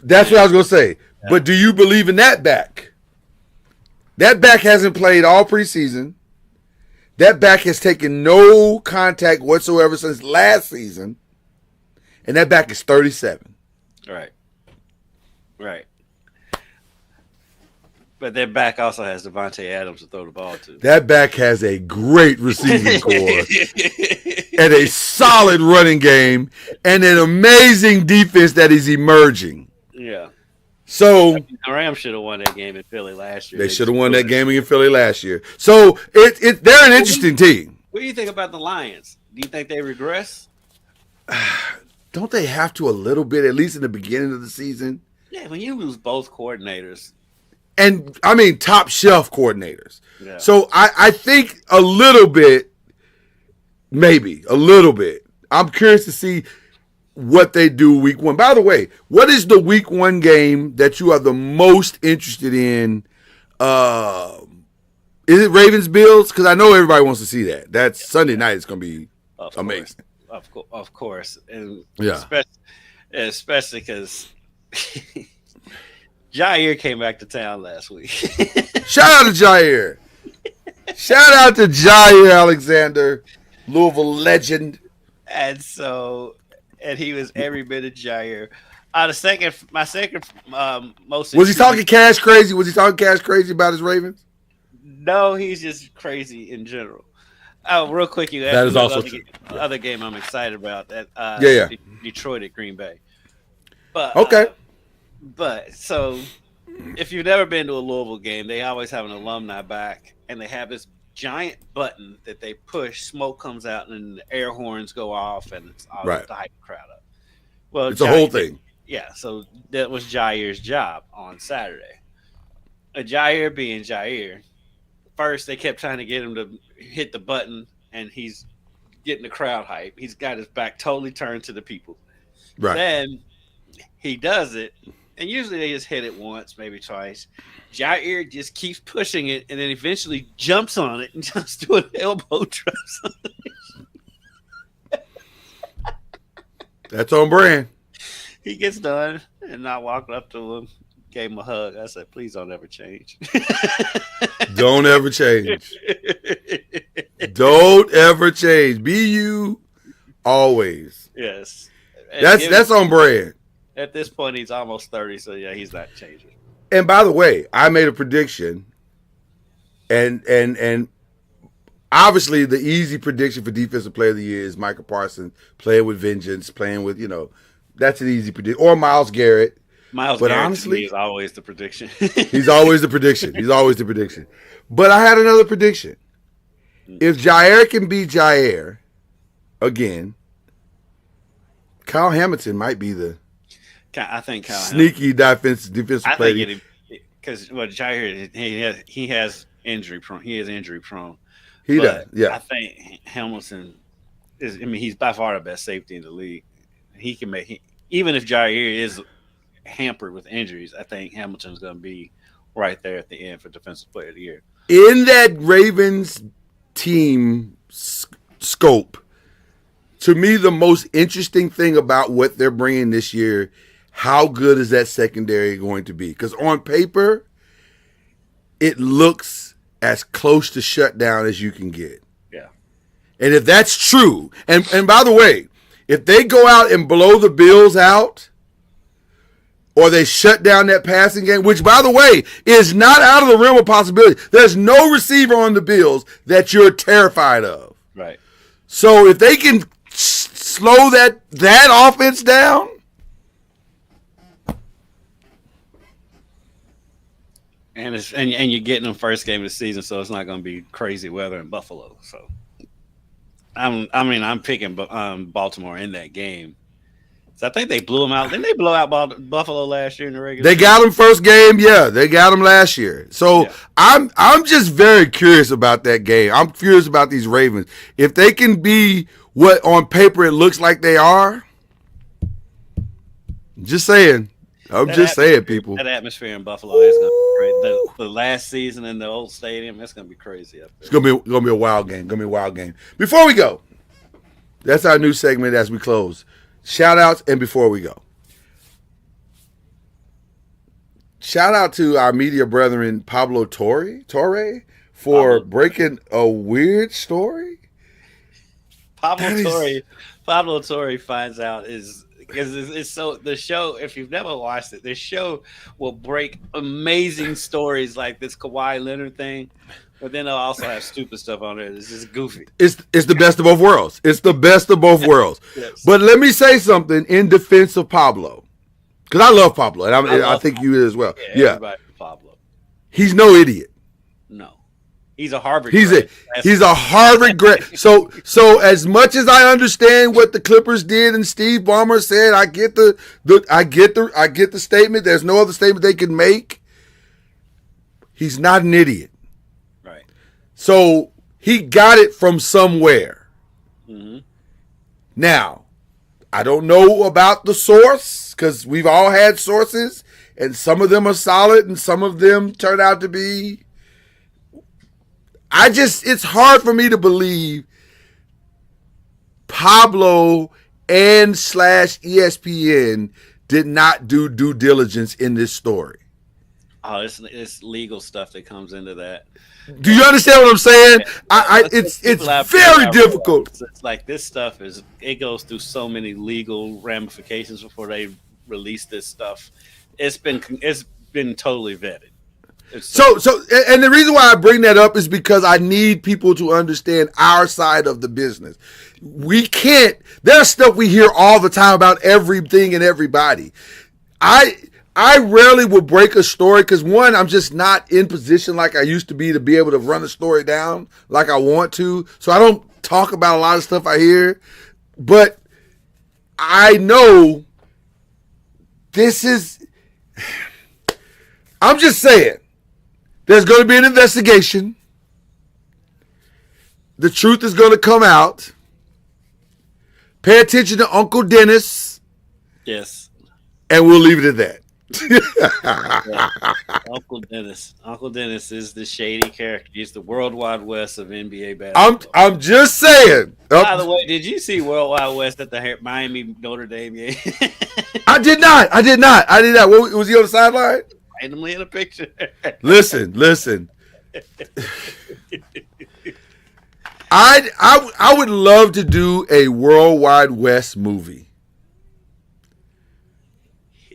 A: That's what I was going to say. Yeah. But do you believe in that back? That back hasn't played all preseason. That back has taken no contact whatsoever since last season. And that back is 37.
B: Right. But that back also has Devontae Adams to throw the ball to.
A: That back has a great receiving core and a solid running game and an amazing defense that is emerging.
B: Yeah.
A: So
B: the Rams should have won that game in Philly last year.
A: They should have won that game in Philly last year. So they're an interesting team.
B: What do you think about the Lions? Do you think they regress?
A: Don't they have to a little bit, at least in the beginning of the season?
B: Yeah, when you lose both coordinators.
A: And, I mean, top shelf coordinators.
B: Yeah.
A: So I think a little bit, maybe, a little bit. I'm curious to see what they do week one. By the way, what is the week one game that you are the most interested in? Is it Ravens-Bills? Because I know everybody wants to see that. That's Sunday night. It's going to be amazing.
B: Of course. And
A: yeah.
B: Especially because Jair came back to town last week.
A: Shout out to Jair. Shout out to Jair Alexander, Louisville legend.
B: And he was every bit of Jair. My second most.
A: Was he talking cash crazy? Was he talking cash crazy about his Ravens?
B: No, he's just crazy in general. Oh, real quick, you asked
A: that is also true.
B: Other game I'm excited about that. Detroit at Green Bay. But
A: okay.
B: But so, if you've never been to a Louisville game, they always have an alumni back, and they have this giant button that they push. Smoke comes out, and the air horns go off, and it's all to hype the crowd up. Well,
A: it's a whole thing.
B: Yeah, so that was Jair's job on Saturday. Jair being Jair, first they kept trying to get him to hit the button, and he's getting the crowd hype. He's got his back totally turned to the people.
A: Right.
B: Then he does it, and usually they just hit it once, maybe twice. Jair just keeps pushing it, and then eventually jumps on it and just doing elbow drops on it.
A: That's on brand.
B: He gets done, and I walked up to him, gave him a hug. I said, please don't ever change.
A: Don't ever change. Don't ever change. Be you always.
B: Yes.
A: That's on brand.
B: At this point, he's almost 30, so yeah, he's not changing.
A: And by the way, I made a prediction And obviously the easy prediction for defensive player of the year is Micah Parsons playing with vengeance, playing with, that's an easy prediction. Or Myles Garrett.
B: Miles
A: But
B: Garrett
A: honestly,
B: to me is always the prediction.
A: He's always the prediction. He's always the prediction. But I had another prediction. If Jair can be Jair again, Kyle Hamilton might be the
B: I think Kyle
A: sneaky defensive player.
B: Because Jair he has injury prone. He is injury prone.
A: He does. Yeah.
B: I think Hamilton is. I mean, he's by far the best safety in the league. He can make even if Jair is hampered with injuries. I think Hamilton's going to be right there at the end for defensive player of the year.
A: In that Ravens team scope, to me, the most interesting thing about what they're bringing this year, how good is that secondary going to be? Because on paper, it looks as close to shutdown as you can get.
B: Yeah.
A: And if that's true, and by the way, if they go out and blow the Bills out, or they shut down that passing game, which, by the way, is not out of the realm of possibility. There's no receiver on the Bills that you're terrified of.
B: Right.
A: So if they can slow that offense down,
B: and you're getting them first game of the season, so it's not going to be crazy weather in Buffalo. So I'm picking Baltimore in that game. So I think they blew them out. Didn't they blow out Buffalo last year in the regular season?
A: They got them first game. Yeah, they got them last year. So yeah. I'm just very curious about that game. I'm curious about these Ravens. If they can be what on paper it looks like they are, just saying. I'm just saying, people.
B: That atmosphere in Buffalo is going to be great. The last season in the old stadium, it's going to be crazy up there.
A: It's going to be a wild game. Going to be a wild game. Before we go, that's our new segment as we close. Shout outs and before we go. Shout out to our media brethren Pablo Torre for breaking a weird story.
B: Pablo Torre finds out it's so the show, if you've never watched it, this show will break amazing stories like this Kawhi Leonard thing. But then they'll also have stupid stuff on there. It's just goofy.
A: It's the best of both worlds. It's the best of both worlds.
B: Yes.
A: But let me say something in defense of Pablo. Because I love Pablo. And I think you as well. Yeah.
B: Everybody Pablo.
A: He's no idiot.
B: No. He's a Harvard
A: grad. He's a Harvard grad. So as much as I understand what the Clippers did and Steve Ballmer said, I get the statement. There's no other statement they can make. He's not an idiot. So he got it from somewhere.
B: Mm-hmm.
A: Now, I don't know about the source because we've all had sources and some of them are solid and some of them turn out to be. It's hard for me to believe Pablo and /ESPN did not do due diligence in this story.
B: Oh, it's legal stuff that comes into that.
A: Do you understand what I'm saying? It's very difficult.
B: It's like this stuff it goes through so many legal ramifications before they release this stuff. It's been totally vetted.
A: So the reason why I bring that up is because I need people to understand our side of the business. There's stuff we hear all the time about everything and everybody. I rarely will break a story because, one, I'm just not in position like I used to be able to run a story down like I want to. So I don't talk about a lot of stuff I hear. But I know I'm just saying, there's going to be an investigation. The truth is going to come out. Pay attention to Uncle Dennis.
B: Yes.
A: And we'll leave it at that.
B: Yeah. Uncle Dennis is the shady character. He's the World Wide West of NBA basketball.
A: I'm just saying.
B: By the way, did you see World Wide West at the Miami Notre Dame game?
A: I did not. What, was he on the sideline?
B: Randomly in a picture.
A: Listen. I would love to do a World Wide West movie.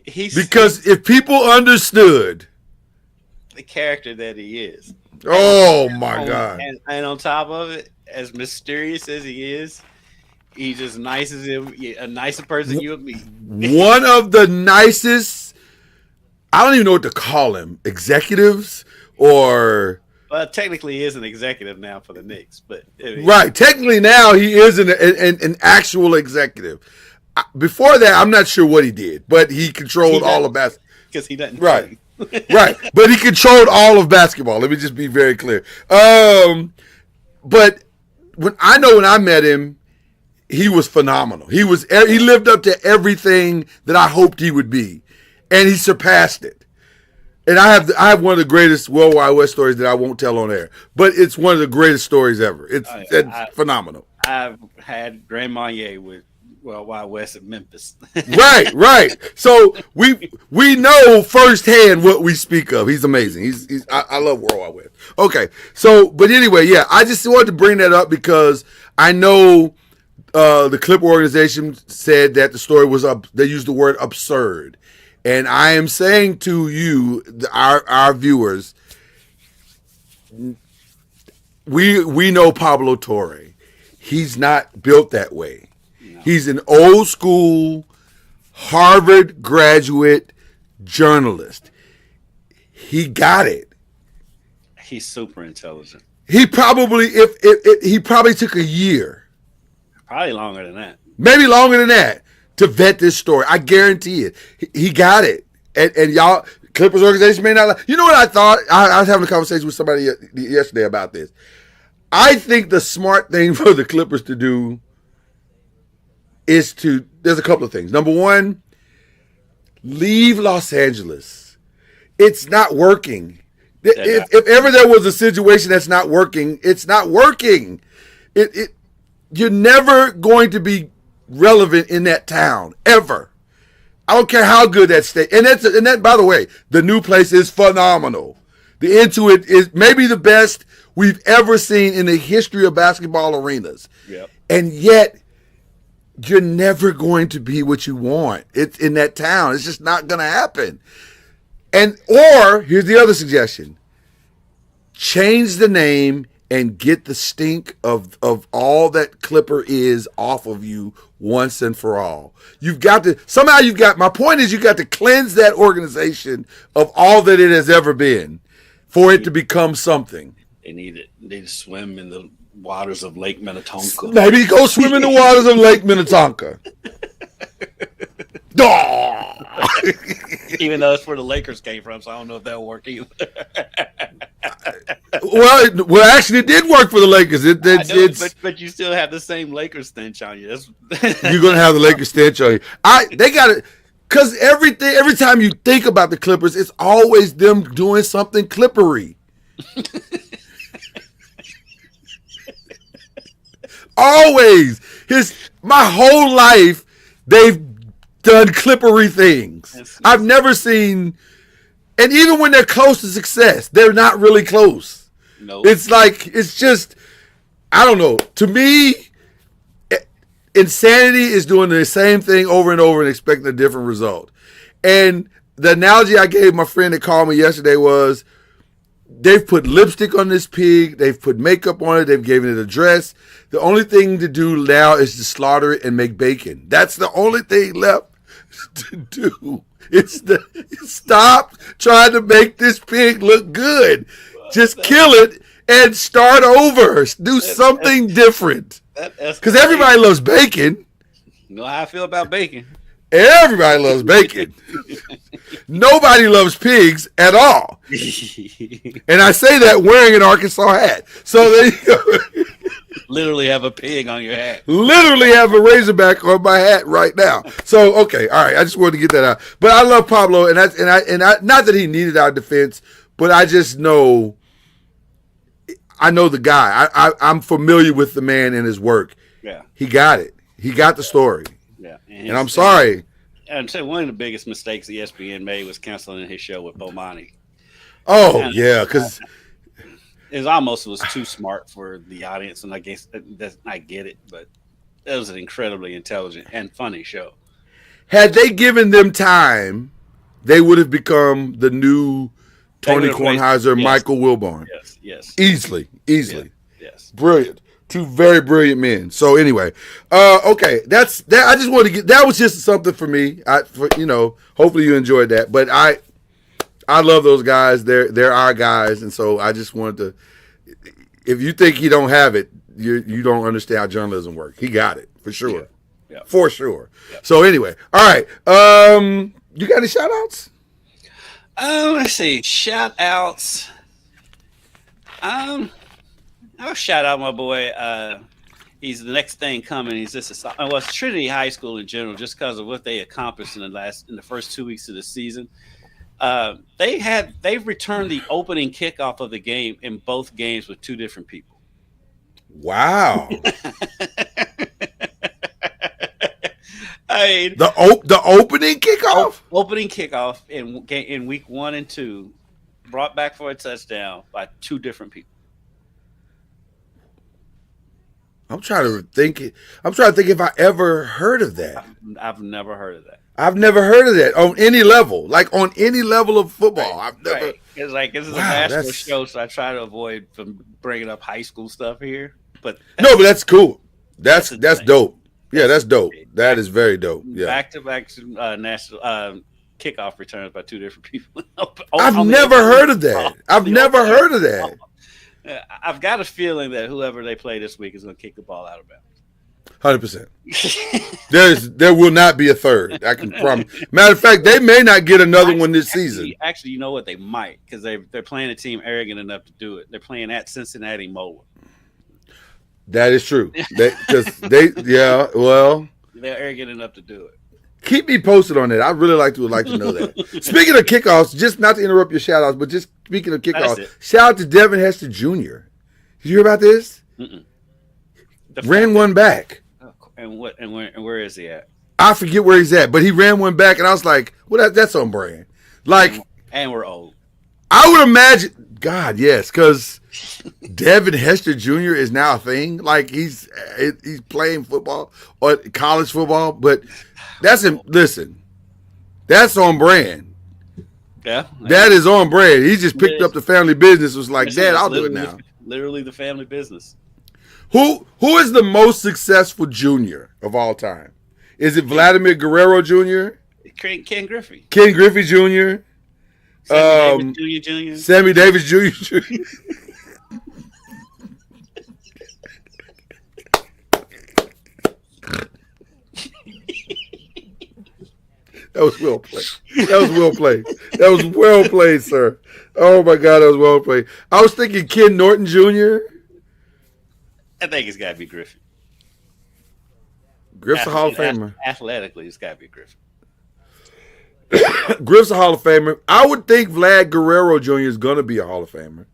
A: Because if people understood
B: the character that he is,
A: Oh my God!
B: And on top of it, as mysterious as he is, he's just nice as a nicer person you would meet.
A: One of the nicest. I don't even know what to call him. Executives or.
B: Well, technically, he is an executive now for the Knicks, but
A: right. Technically, now he is an actual executive. Before that, I'm not sure what he did, but he controlled all of basketball.
B: Because he doesn't.
A: Right. Right. But he controlled all of basketball. Let me just be very clear. But when I met him, he was phenomenal. He lived up to everything that I hoped he would be, and he surpassed it. And I have one of the greatest World Wide West stories that I won't tell on air, but it's one of the greatest stories ever. It's phenomenal.
B: I've had Grand Marnier with World Wide West at Memphis.
A: Right. So we know firsthand what we speak of. He's amazing. I love World Wide West. Okay. So, but anyway, yeah, I just wanted to bring that up because I know the Clipper organization said that the story was they used the word absurd. And I am saying to you, our viewers, we know Pablo Torre. He's not built that way. No. He's an old school Harvard graduate journalist. He got it.
B: He's super intelligent.
A: He probably he probably took a year.
B: Probably longer than that.
A: Maybe longer than that. To vet this story. I guarantee it. He got it. And y'all, Clippers organization may not. You know what I thought? I was having a conversation with somebody yesterday about this. I think the smart thing for the Clippers to do is there's a couple of things. Number one, leave Los Angeles. It's not working. If ever there was a situation that's not working, it's not working. You're never going to be relevant in that town ever. I don't care how good that state. And that, by the way, the new place is phenomenal. The Intuit is maybe the best we've ever seen in the history of basketball arenas.
B: Yep.
A: And yet, you're never going to be what you want. It's in that town. It's just not going to happen. Or here's the other suggestion: change the name and get the stink of all that Clipper is off of you once and for all. My point is you got to cleanse that organization of all that it has ever been for it to become something.
B: They need to swim in the waters of Lake Minnetonka.
A: Maybe go swim in the waters of Lake Minnetonka.
B: Even though it's where the Lakers came from, so I don't know if that'll work either.
A: Well, actually, it did work for the Lakers.
B: But you still have the same Lakers stench on you.
A: You're gonna have the Lakers stench on you. They got it because every time you think about the Clippers, it's always them doing something Clippery. Always. My whole life, they've done Clippery things. I've never seen, and even when they're close to success, they're not really close.
B: Nope.
A: It's just, I don't know. To me, insanity is doing the same thing over and over and expecting a different result. And the analogy I gave my friend that called me yesterday was, they've put lipstick on this pig. They've put makeup on it. They've given it a dress. The only thing to do now is to slaughter it and make bacon. That's the only thing left to do. Stop trying to make this pig look good. Just kill it and start over. Do something different. Because everybody loves bacon.
B: You know how I feel about bacon.
A: Everybody loves bacon. Nobody loves pigs at all. And I say that wearing an Arkansas hat. So there you go.
B: Literally have a pig on your hat.
A: Literally have a Razorback on my hat right now. So, okay, all right. I just wanted to get that out. But I love Pablo, and I not that he needed our defense, but I just know, I know the guy. I'm familiar with the man and his work.
B: Yeah.
A: He got it. He got the story.
B: Yeah.
A: And I'm sorry.
B: I'd say one of the biggest mistakes ESPN made was canceling his show with Bomani.
A: Oh, yeah, because
B: it almost was too smart for the audience, and I guess I get it, but it was an incredibly intelligent and funny show.
A: Had they given them time, they would have become the new Tony Kornheiser,
B: yes.
A: Michael Wilbon.
B: Yes.
A: Easily.
B: Yes.
A: Brilliant. Two very brilliant men. So anyway, okay, that's that. I just wanted to get that was just something for me. Hopefully you enjoyed that. But I love those guys. They're our guys, and so I just wanted to. If you think he don't have it, you don't understand how journalism works. He got it for sure, for sure. Yeah. So anyway, all right. You got any shout outs?
B: Let's see. Shout outs. I'll shout out my boy. He's the next thing coming. He's just it's Trinity High School in general, just because of what they accomplished in the first 2 weeks of the season. They've returned the opening kickoff of the game in both games with two different people.
A: Wow.
B: I mean,
A: the opening kickoff?
B: Opening kickoff in week 1 and 2, brought back for a touchdown by two different people.
A: I'm trying to think if I ever heard of that.
B: I've never heard of that.
A: I've never heard of that on any level, like on any level of football. I've never.
B: Right. It's like this is a national show, so I try to avoid from bringing up high school stuff here. But
A: that's cool. That's dope. Yeah, that's dope. That is very dope. Yeah,
B: back-to-back national kickoff returns by two different people.
A: I've never heard of that. I've never heard of that.
B: I've got a feeling that whoever they play this week is going to kick the ball out of bounds.
A: 100%. There will not be a third. I can promise. Matter of fact, they may not get another one this season.
B: Actually, you know what? They might, because they're playing a team arrogant enough to do it. They're playing at Cincinnati Mola.
A: That is true. They're
B: arrogant enough to do it.
A: Keep me posted on that. I really like to know that. Speaking of kickoffs, just not to interrupt your shout outs, but just speaking of kickoffs, shout out to Devin Hester Jr. Did you hear about this? Ran one back.
B: And where is he at?
A: I forget where he's at, but he ran one back, and I was like, well, that's on brand. Like,
B: and we're old.
A: I would imagine, God, yes, because Devin Hester Jr. is now a thing. Like, he's playing football or college football, but that's him. Listen, that's on brand.
B: Yeah,
A: that is on brand. He just picked up the family business. Was like, Dad, I'll do it now.
B: Literally the family business.
A: Who is the most successful junior of all time? Is it Vladimir Guerrero Jr.?
B: Ken Griffey.
A: Ken Griffey Jr. Sammy Davis Jr. That was well played, sir. Oh my God, that was well played. I was thinking Ken Norton Jr.
B: I think it's got to be Griffin.
A: Griff's a Hall of Famer.
B: Athletically, it's got to be Griffin.
A: Griff's a Hall of Famer. I would think Vlad Guerrero Jr. is going to be a Hall of Famer.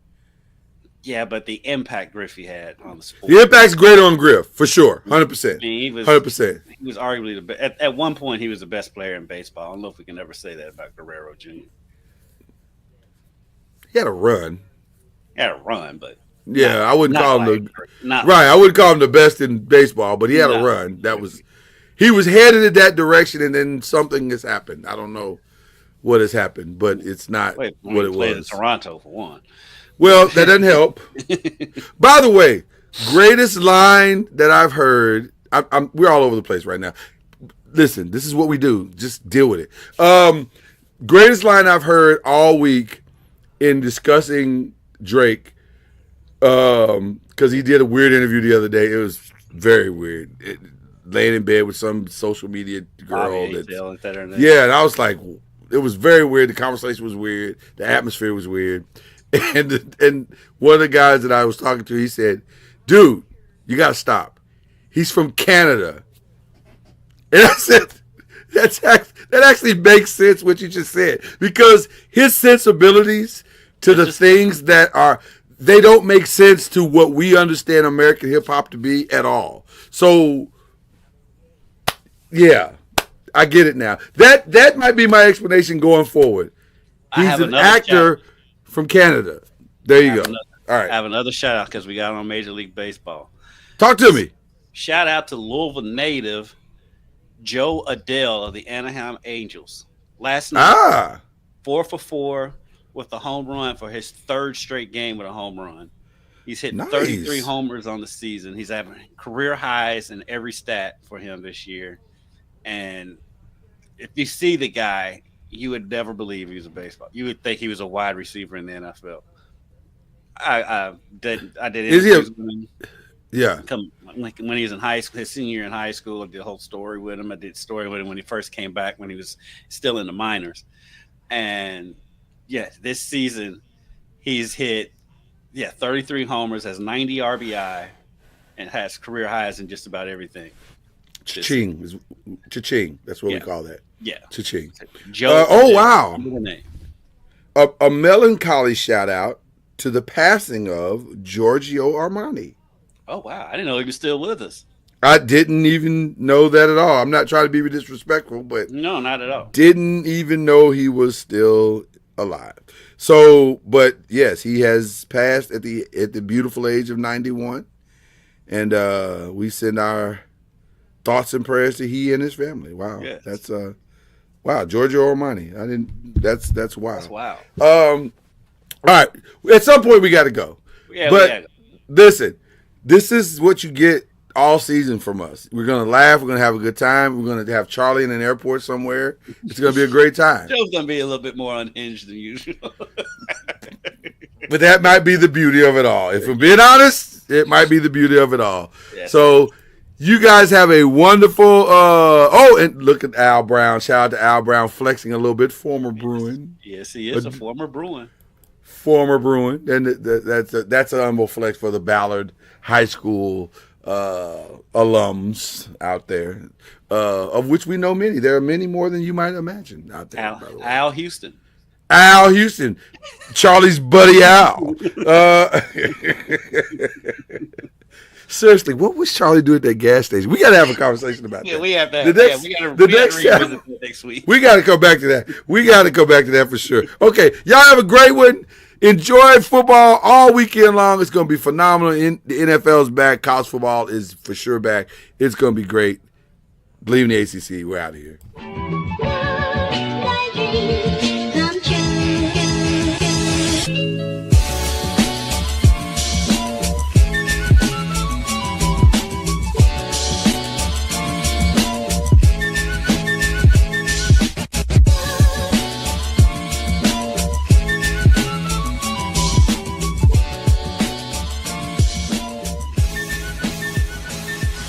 B: Yeah, but the impact Griffey had on the sport.
A: The impact's great on Griff, for sure. 100%.
B: I mean, he was
A: 100%.
B: He was arguably the best. At one point, he was the best player in baseball. I don't know if we can ever say that about Guerrero Jr.
A: He had a run.
B: But
A: yeah, I wouldn't call him I wouldn't call him the best in baseball, but he had a run. He was headed in that direction, and then something has happened. I don't know what has happened, but it's not what it was.
B: In Toronto for one.
A: Well, that doesn't help. By the way, greatest line that I've heard. We're all over the place right now. Listen, this is what we do. Just deal with it. Greatest line I've heard all week in discussing Drake, because he did a weird interview the other day. It was very weird. Laying in bed with some social media girl. And I was like, it was very weird. The conversation was weird. The atmosphere was weird. And one of the guys that I was talking to, he said, dude, you got to stop. He's from Canada. And I said, that actually makes sense what you just said, because his sensibilities to the things that they don't make sense to what we understand American hip hop to be at all. So, yeah, I get it now. That might be my explanation going forward. He's an actor from Canada. There you go. All right.
B: I have another shout out because we got on Major League Baseball.
A: Talk to me.
B: Shout out to Louisville native Joe Adele of the Anaheim Angels. Last night, 4 for 4, with a home run for his third straight game with a home run. He's hit
A: Nice.
B: 33 homers on the season. He's having career highs in every stat for him this year. And if you see the guy, you would never believe he was a baseball. You would think he was a wide receiver in the NFL. I did.
A: Is he yeah.
B: When he was in high school, his senior year in high school, I did a whole story with him. I did a story with him when he first came back when he was still in the minors. And yeah, this season he's hit 33 homers, has 90 RBI, and has career highs in just about everything.
A: Cha-ching. Cha-ching. That's what we call that.
B: Yeah.
A: Cha-ching.
B: Wow.
A: A melancholy shout out to the passing of Giorgio Armani.
B: Oh, wow. I didn't know he was still with us.
A: I didn't even know that at all. I'm not trying to be disrespectful, but
B: no, not at all.
A: Didn't even know he was still alive. So, but yes, he has passed at the beautiful age of 91, and we send our thoughts and prayers to he and his family. Wow, yes. That's wow, Giorgio Armani. I didn't. That's wow.
B: That's wow.
A: All right, at some point we got to go.
B: Yeah,
A: but listen, this is what you get all season from us. We're going to laugh. We're going to have a good time. We're going to have Charlie in an airport somewhere. It's going to be a great time.
B: Show's going to be a little bit more unhinged than usual.
A: But that might be the beauty of it all. If we're being honest, it might be the beauty of it all. Yes. So you guys have a wonderful and look at Al Brown. Shout out to Al Brown flexing a little bit. Former Bruin.
B: Yes, he is a former Bruin.
A: Former Bruin. And that's an humble flex for the Ballard High School alums out there, of which we know many. There are many more than you might imagine out there.
B: Al Houston,
A: Charlie's buddy Al. Seriously, what was Charlie doing at that gas station? We got to have a conversation about that.
B: We have to. Next week.
A: We got to come back to that. We got to go back to that for sure. Okay, y'all have a great one. Enjoy football all weekend long. It's going to be phenomenal. The NFL's back. College football is for sure back. It's going to be great. BLEAV in the ACC. We're out of here.